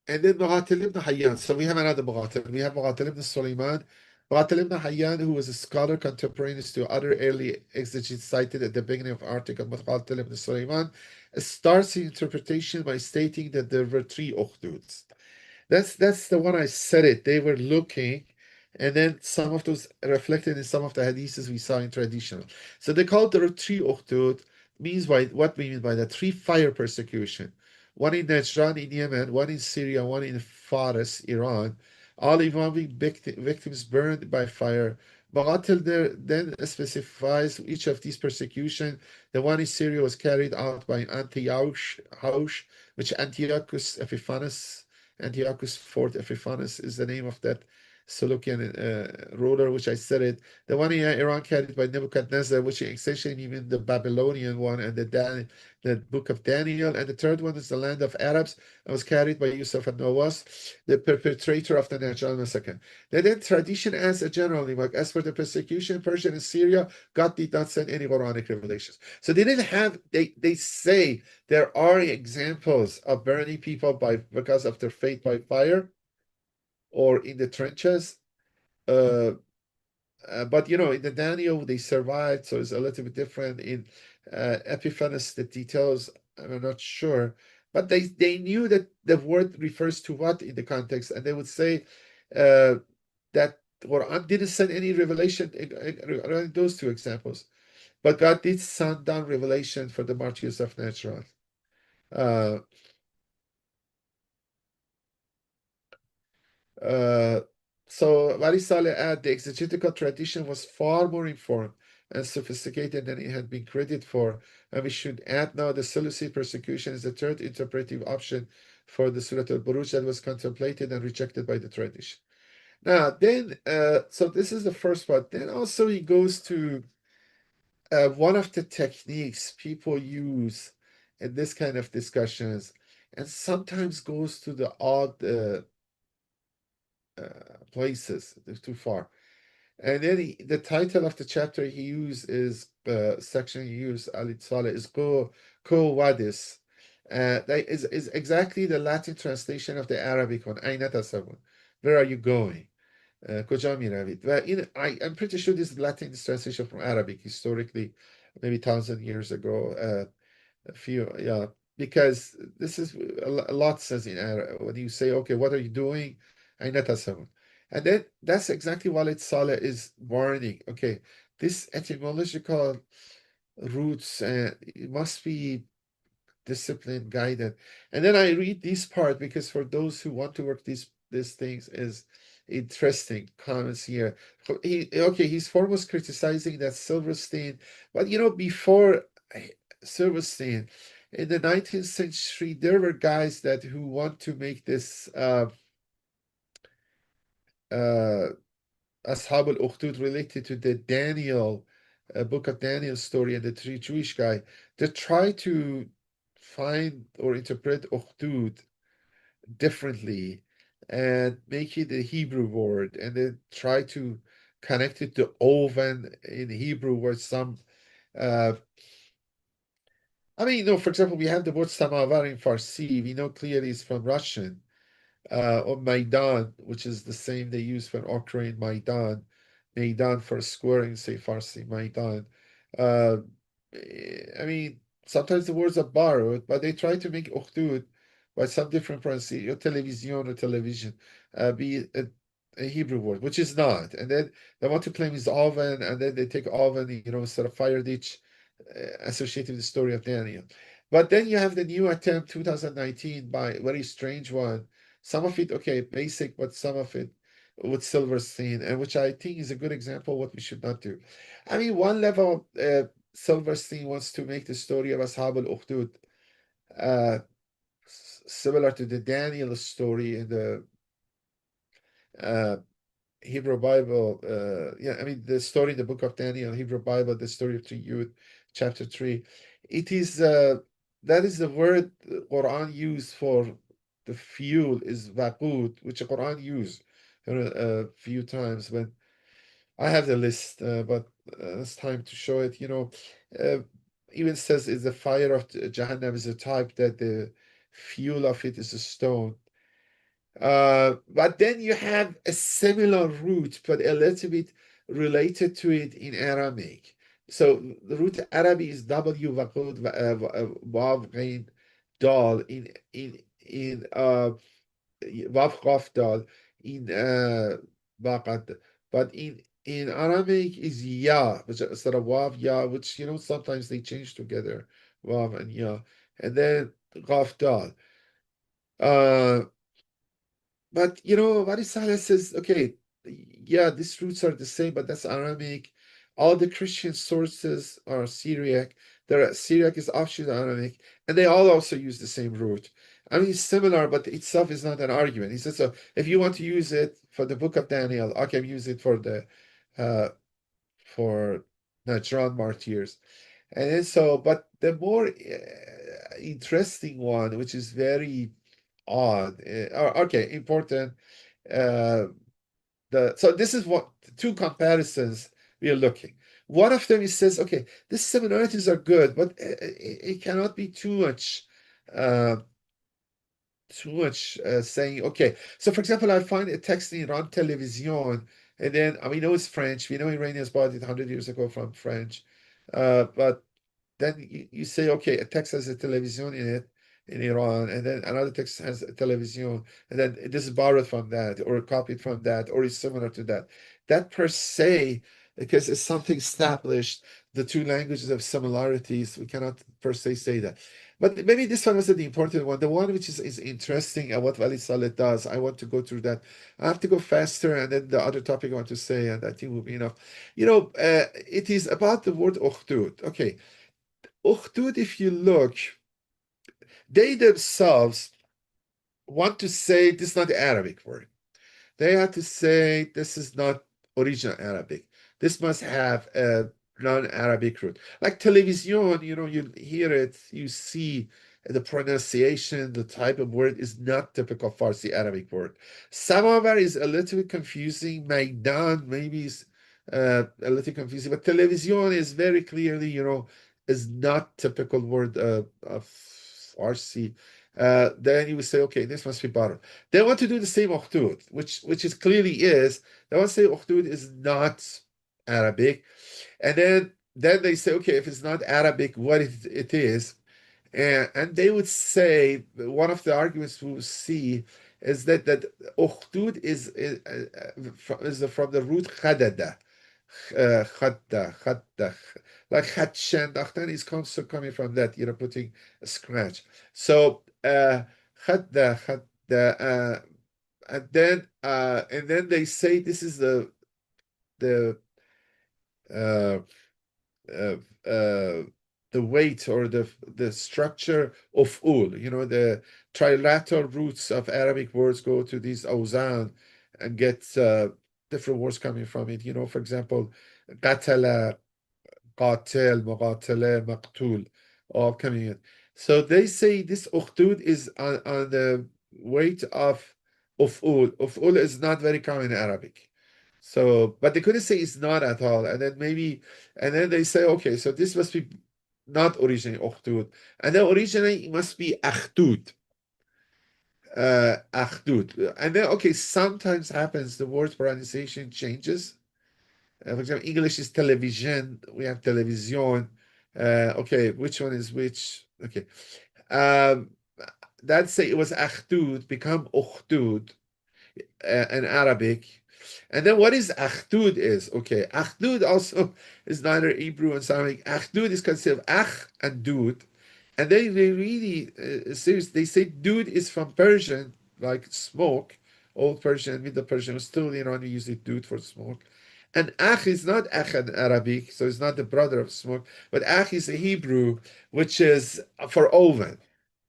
And then Muqatil ibn Hayyan. So we have another Muqatil. We have Muqatil ibn Sulaiman. Muqatil ibn Hayyan, who was a scholar contemporaneous to other early exegetes cited at the beginning of article Muqatil ibn Sulaiman, starts the interpretation by stating that there were three Ukhduds. That's the one I said it. They were looking, and then some of those reflected in some of the hadiths we saw in traditional. So they called there are three Ukhdud, means by what we mean by that, three fire persecution. One in Najran in Yemen, one in Syria, one in Faris, Iran, all involving victims burned by fire. Muqatil there then specifies each of these persecution. The one in Syria was carried out by Antiochus, which Antiochus Epiphanes Antiochus IV Epiphanes is the name of that Seleucian ruler, which I said it. The one in Iran carried by Nebuchadnezzar, which essentially means the Babylonian one, and the book of Daniel. And the third one is the land of Arabs, and was carried by Yusuf and Nawas, the perpetrator of the Najran massacre. Then tradition as a general remark, as for the persecution, Persia and Syria, God did not send any Quranic revelations. So they didn't have, they say there are examples of burning people because of their fate by fire or in the trenches. But in the Daniel they survived, so it's a little bit different. In Epiphanes, the details I'm not sure, but they knew that the word refers to what in the context, and they would say that Quran didn't send any revelation regarding those two examples, but God did send down revelation for the martyrs of Najran. Uh, so Wali Saleh add the exegetical tradition was far more informed and sophisticated than it had been credited for, and we should add now the Seleucid persecution is the third interpretive option for the Surah al-Buruj that was contemplated and rejected by the tradition. Now then, so this is the first part. Then also he goes to one of the techniques people use in this kind of discussions, and sometimes goes to the odd places. They're too far. And then the title of the chapter he used is section he used Ali Saleh is Qo Vadis. That is exactly the Latin translation of the Arabic one. Aina tasawun. Where are you going? کجا میروید I'm pretty sure this is Latin translation from Arabic historically, maybe 1,000 years ago. Yeah, because this is a lot says in Arabic when you say, okay, what are you doing? أين تذهبون? And then that's exactly what Walid Saleh is warning. Okay, this etymological roots it must be discipline guided. And then I read this part because for those who want to work these things is interesting comments here. His form was criticizing that Silverstein, but before Silverstein, in the 19th century, there were guys who want to make this Ashab al-Ukhdud related to the Daniel book of Daniel story and the three Jewish guy. They try to find or interpret Ukhdud differently and make it a Hebrew word, and then try to connect it to oven in Hebrew, where some for example, we have the word samavar in Farsi. We know clearly it's from Russian. Or Maidan, which is the same they use for Ukraine, Maidan. Maidan for square in, say, Farsi, Maidan. Uh, sometimes the words are borrowed, but they try to make Ukhdud by some different pronunciation, or television or television, be a Hebrew word, which is not. And then they want to claim it's oven, and then they take oven, instead of fire ditch, associated with the story of Daniel. But then you have the new attempt, 2019, by a very strange one. Some of it, okay, basic, but some of it with Silverstein, and which I think is a good example of what we should not do. One level, Silverstein wants to make the story of Ashab al-Ukhdud similar to the Daniel story in the uh, Hebrew Bible, yeah, I mean, the story in the book of Daniel, Hebrew Bible, the story of Yud, chapter 3, it is, that is the word the Quran used for the fuel is waqud, which the Quran used a few times. When I have the list, but it's time to show it, uh, even says is the fire of Jahannam is a type that the fuel of it is a stone. But then you have a similar root, but a little bit related to it in Aramaic. So the root Arabic is W waqud wav ghain dal in wav qaf dal in baqad, but in Aramaic is ya, which instead of wav ya, which sometimes they change together, wav and ya, and then qaf dal. Uh, But Varisala says, okay, yeah, these roots are the same, but that's Aramaic. All the Christian sources are Syriac. Syriac is offshoot Aramaic, and they all also use the same root. I mean, it's similar, but itself is not an argument. He says, so if you want to use it for the book of Daniel, I can use it for the for Najran martyrs. And then but the more interesting one, which is very odd, okay, important, uh, so this is what two comparisons we are looking. One of them, he says, okay, these similarities are good, but it cannot be uh, too much saying, okay. So, for example, I find a text in Iran television, and then we know it's French. We know Iranians bought it 100 years ago from French, but then you say, okay, a text has a television in it in Iran, and then another text has a television, and then this is borrowed from that, or copied from that, or is similar to that. That per se, because it's something established, the two languages have similarities. We cannot per se say that. But maybe this one was the important one. The one which is interesting and what Wali Saleh does. I want to go through that. I have to go faster, and then the other topic I want to say, and I think will be enough. It is about the word Ukhdud. Okay, Ukhdud, if you look, they themselves want to say this is not the Arabic word. They have to say this is not original Arabic. This must have a non-Arabic root. Like television, you hear it, you see the pronunciation, the type of word is not typical Farsi Arabic word. Samovar is a little bit confusing. Maidan maybe is a little confusing, but television is very clearly, is not typical word of Farsi. Then you would say, okay, this must be bottom. They want to do the same Ukhdud, which is clearly is. They want to say Ukhdud is not Arabic. And then they say, okay, if it's not Arabic, what it is. And they would say, one of the arguments we will see is that Ukhdud is from the root khadada. Khadda. Like Khatshan, Akhtan is also coming from that, putting a scratch. So, Khadda, and then they say this is the uh, uh, uh, the weight or the structure of ul. The trilateral roots of Arabic words go to these awzan and get different words coming from it. For example, qatala, qatil, muqatala, maqtul, all coming in. So they say this ukhdud is on the weight of uf'ul. Uf'ul is not very common in Arabic. So, but they couldn't say it's not at all. And then they say, okay, so this must be not originally ukhdud. And then originally it must be akhdud. Akhdud. And then, okay, sometimes happens the word pronunciation changes. For example, English is television. We have television. Okay, which one is which? Okay. Um, let's say it was akhdud, become ukhdud in Arabic. And then what is akhdud is? Okay, akhdud also is neither Hebrew and Semitic. Akhdud is considered ach and dud. And they really serious. They say dud is from Persian, like smoke, old Persian, Middle Persian. Still in Iran, we use it dud for smoke. And ach is not ach in Arabic, so it's not the brother of smoke, but ach is a Hebrew, which is for oven.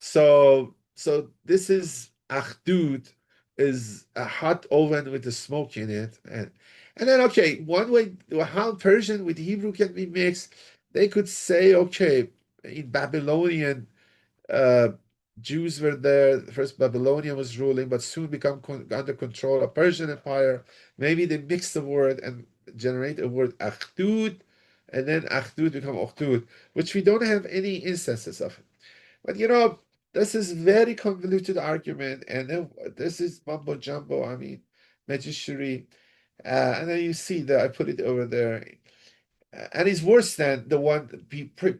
So this is achdud, is a hot oven with a smoke in it. And then, okay, one way how Persian with Hebrew can be mixed, they could say, okay, in Babylonian, uh, Jews were there. First, Babylonia was ruling, but soon become under control of Persian Empire. Maybe they mix the word and generate a word Akhdud, and then Akhdud become Ukhdud, which we don't have any instances of. But this is very convoluted argument, and then this is mumbo jumbo. I mean, magiciry. And then you see that I put it over there, and it's worse than the one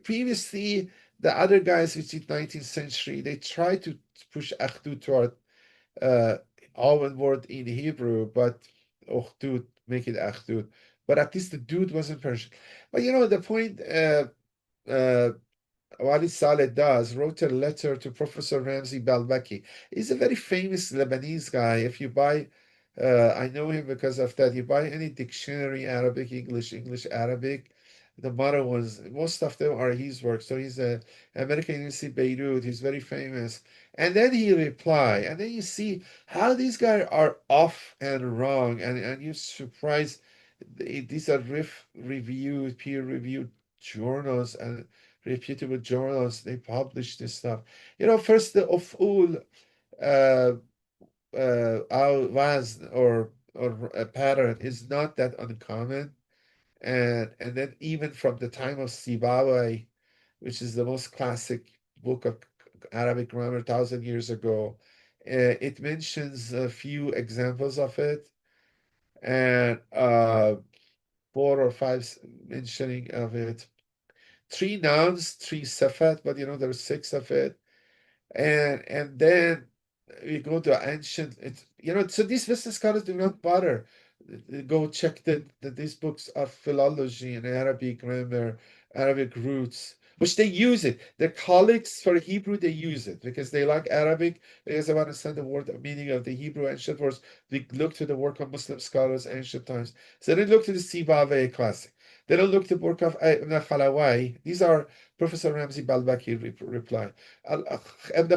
previously. The other guys, which in 19th century, they tried to push Akhdud toward uh, all one word in Hebrew, but Ukhdud, make it Akhdud. But at least the dude wasn't Persian. But the point. Uh, Walid Saleh does, wrote a letter to Professor Ramzi Balbaki. He's a very famous Lebanese guy. If you buy, I know him because of that. You buy any dictionary, Arabic, English, English, Arabic, the modern ones, most of them are his work. So he's a American University Beirut. He's very famous. And then he reply, and then you see how these guys are off and wrong, and you're surprised. These are reviewed, peer-reviewed journals and reputable journals. They publish this stuff. First the uf'ul uh, wazn or a pattern is not that uncommon, and then even from the time of Sibawayh, which is the most classic book of Arabic grammar 1,000 years ago, it mentions a few examples of it, and four or five mentioning of it. Three nouns, three sifat, but there's six of it. And then we go to ancient, so these business scholars do not bother. Go check these books of philology and Arabic grammar, Arabic roots, which they use it. Their colleagues for Hebrew, they use it because they like Arabic, because they want to understand the word meaning of the Hebrew ancient words. They look to the work of Muslim scholars ancient times. So they look to the Sibawayh classic. They don't look to the work of Ibn Khalawai. These are Professor Ramzi Balbaki reply. Ibn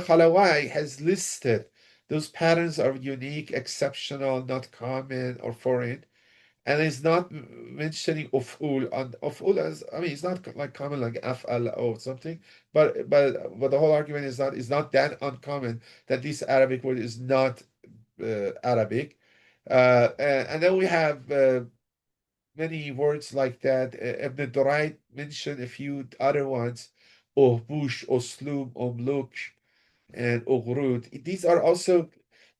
Khalawai has listed those patterns are unique, exceptional, not common or foreign, and is not mentioning uf'ul. On uf'ul as I mean, it's not like common like af'al or something, but the whole argument is not that uncommon that this Arabic word is not Arabic, and then we have many words like that. Ibn Durayd mentioned a few other ones, Ohbush, Oslum, Omluk, and Ukhdud. These are also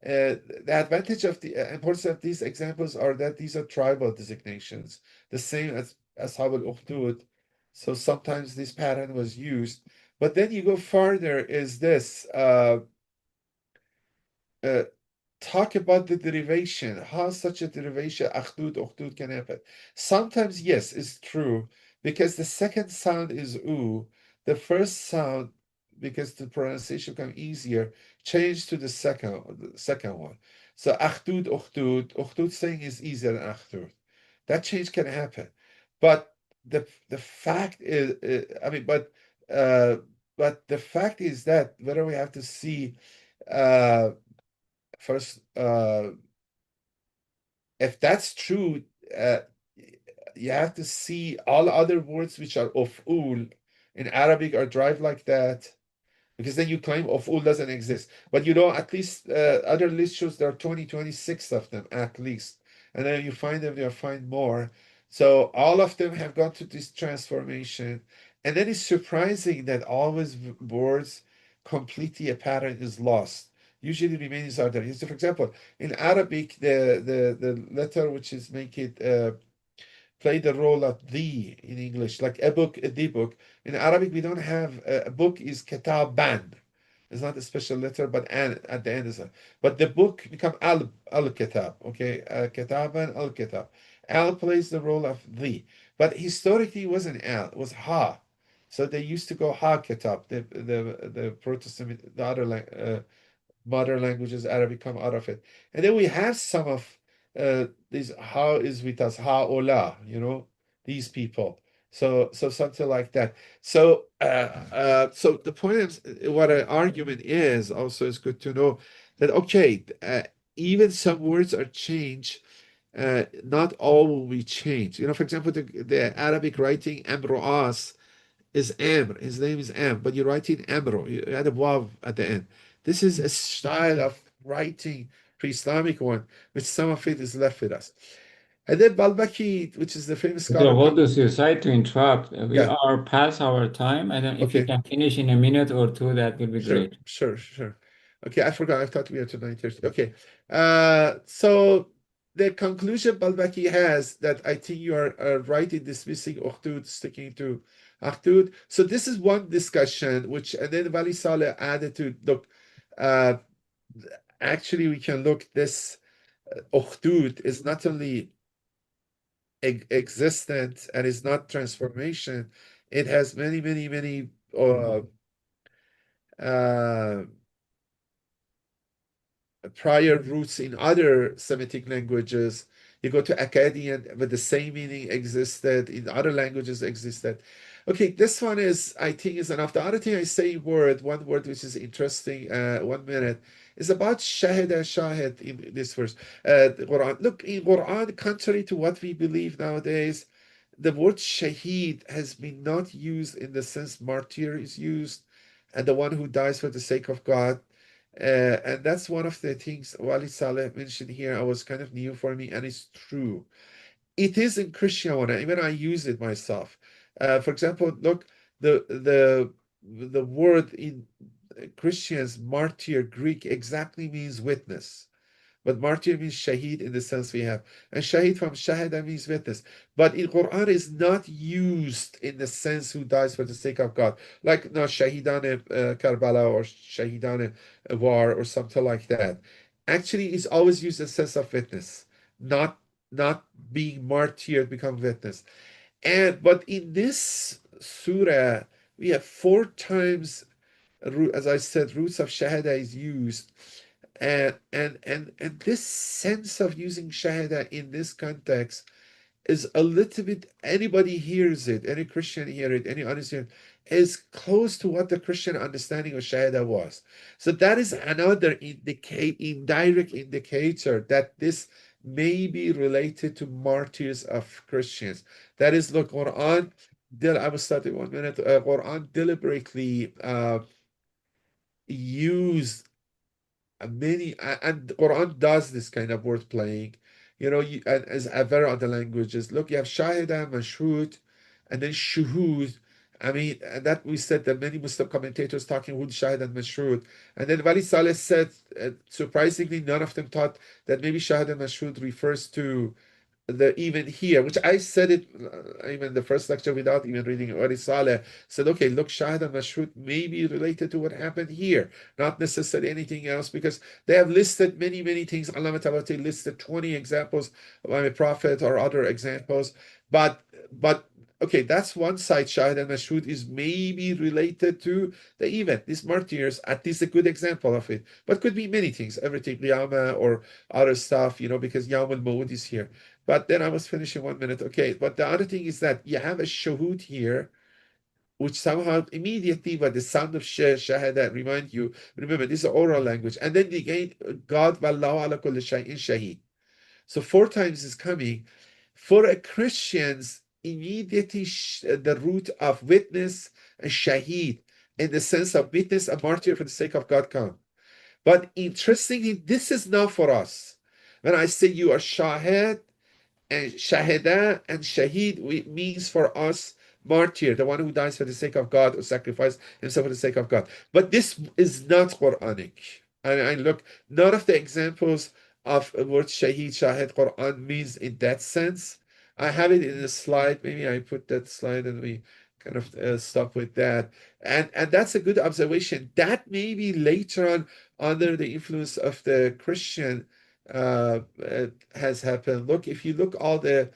the advantage of the importance of these examples are that these are tribal designations, the same as Ashab al-Ukhdud. So sometimes this pattern was used. But then you go further, is this uh, talk about the derivation, how such a derivation, akhdud, ukhdud, can happen. Sometimes, yes, it's true, because the second sound is u. The first sound, because the pronunciation become easier, change to the second one. So akhdud, ukhdud saying is easier than akhdud. That change can happen. But the fact is, I mean, uh, but the fact is that whether we have to see uh, first, if that's true, uh, you have to see all other words which are of ul in Arabic are derived like that, because then you claim of ul doesn't exist. But at least other list shows there are 26 of them at least. And then you find them, you'll find more. So all of them have gone to this transformation. And then it's surprising that always words completely a pattern is lost. Usually the remains are there. So for example, in Arabic, the letter which is make it play the role of the in English, like a book, the book. In Arabic, we don't have a book is kitaban. It's not a special letter, but an at the end is a. But the book become al kitab. Okay, kitaban al kitab. Al plays the role of the, but historically it wasn't al, it was ha. So they used to go ha kitab. The Protestant, the other modern languages, Arabic come out of it. And then we have some of these how is with us, haola, these people. So something like that. So the point of what an argument is also is good to know that okay, even some words are changed. Not all will be changed. For example, the Arabic writing Amro'as is Amr. His name is Amr, but you write it Amro. You add a wav at the end. This is a style of writing, pre-Islamic one, which some of it is left with us. And then Balbaki, which is the famous So scholar, what does you say to interrupt? We yeah, are past our time, and then if you okay, can finish in a minute or two, that would be sure, great. sure, sure. Okay, I forgot. I thought we were to 9:30. Okay, so the conclusion Balbaki has that I think you are right in dismissing Ukhdud, sticking to Ukhdud. So this is one discussion, which and then Wali Saleh added to look. Uh, Actually, we can look this Ukhdud is not only existent and is not transformation. It has many, many, many uh, prior roots in other Semitic languages. You go to Akkadian, but the same meaning existed in other languages existed. Okay, this one is, I think, is enough. The other thing I say one word which is interesting, 1 minute, is about shahida shahid in this verse. The Quran. Look, in Quran, contrary to what we believe nowadays, the word shaheed has been not used in the sense martyr is used, and the one who dies for the sake of God. And that's one of the things Wali Saleh mentioned here. I was kind of new for me, and it's true. It is in Christian one, even I use it myself. For example, look, the word in Christians, martyr, Greek, exactly means witness. But martyr means shaheed in the sense we have. And shaheed from shahada means witness. But in Quran is not used in the sense who dies for the sake of God. Like no shahidan Karbala or shahidan war or something like that. Actually, it's always used in the sense of witness, not not being martyred, become witness. But in this surah, we have 4 times, as I said, roots of shahada is used, and this sense of using shahada in this context is a little bit, anybody hears it, any Christian hear it, any honest hear it, is close to what the Christian understanding of shahada was. So that is another indirect indicator that this may be related to martyrs of Christians. That is, look, Quran, I will start in 1 minute. Quran deliberately used many, and the Quran does this kind of word playing, and as other other languages. Look, you have shahida, mashhud, and then shuhud. I mean, and that we said that many Muslim commentators talking with shahid and mashhud. And then Wali Saleh said, surprisingly, none of them thought that maybe shahid and mashhud refers to the even here, which I said it even the first lecture without even reading Wali Saleh, said, okay, look, Shahid and Mashhud may be related to what happened here, not necessarily anything else, because they have listed many, many things. Allah Tabati listed 20 examples by a prophet or other examples, but okay, that's one side. Shahid and Mashhud is maybe related to the event. These martyrs, at least a good example of it, but could be many things, everything, Qiyamah or other stuff, because Yawm al-Mawud is here. But then I was finishing 1 minute. Okay, but the other thing is that you have a shahud here, which somehow immediately, by the sound of shahada, remind you, remember, this is oral language. And then again, God, wallahu ala kulli shay'in shaheed. So 4 times is coming. For a Christians, immediately the root of witness and shaheed, in the sense of witness, a martyr for the sake of God, come. But interestingly, this is not for us. When I say you are shahid, and shahada and shaheed means for us martyr, the one who dies for the sake of God or sacrifice himself for the sake of God. But this is not Quranic. And I look, none of the examples of the word shaheed, shahid, Quran means in that sense. I have it in a slide. Maybe I put that slide and we kind of stop with that. And that's a good observation. That maybe later on, under the influence of the Christian has happened. Look, if you look all the,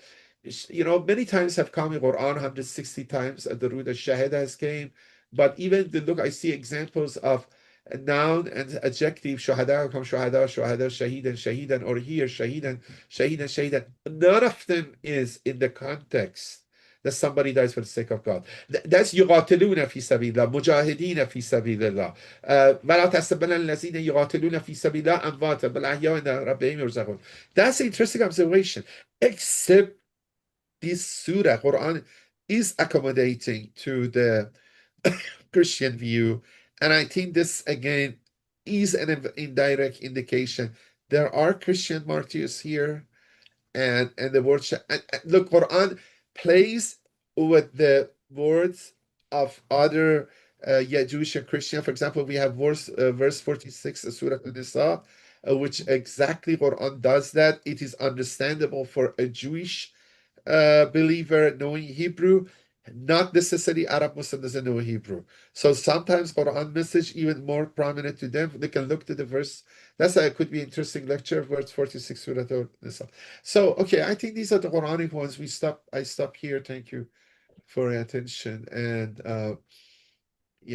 many times have come in Quran, 160 times at the root of Shahada has came. But even the look, I see examples of a noun and adjective, Shahada come Shahada, Shahada, Shahidan, Shahidan, or here, Shahidan, Shahidan, Shahidan. None of them is in the context that somebody dies for the sake of God. That's يقاتلون في سبيل الله مجاهدين في سبيل الله ولا تحسبن الذين يقاتلون في سبيل الله أمواتا بل أحياء عند ربهم يرزقون. That's an interesting observation. Except this surah, Quran, is accommodating to the Christian view. And I think this, again, is an indirect indication. There are Christian martyrs here, and the word, and look, Quran plays with the words of other Jewish and Christian. For example, we have verse 46 of Surah An-Nisa, which exactly Quran does that. It is understandable for a Jewish believer knowing Hebrew, not necessarily Arab Muslim doesn't know Hebrew. So sometimes Quran message even more prominent to them. They can look to the verse. That's a could be interesting lecture, verse 46 Surah An-Nisa. So okay, I think these are the Quranic ones. I stop here. Thank you for your attention. And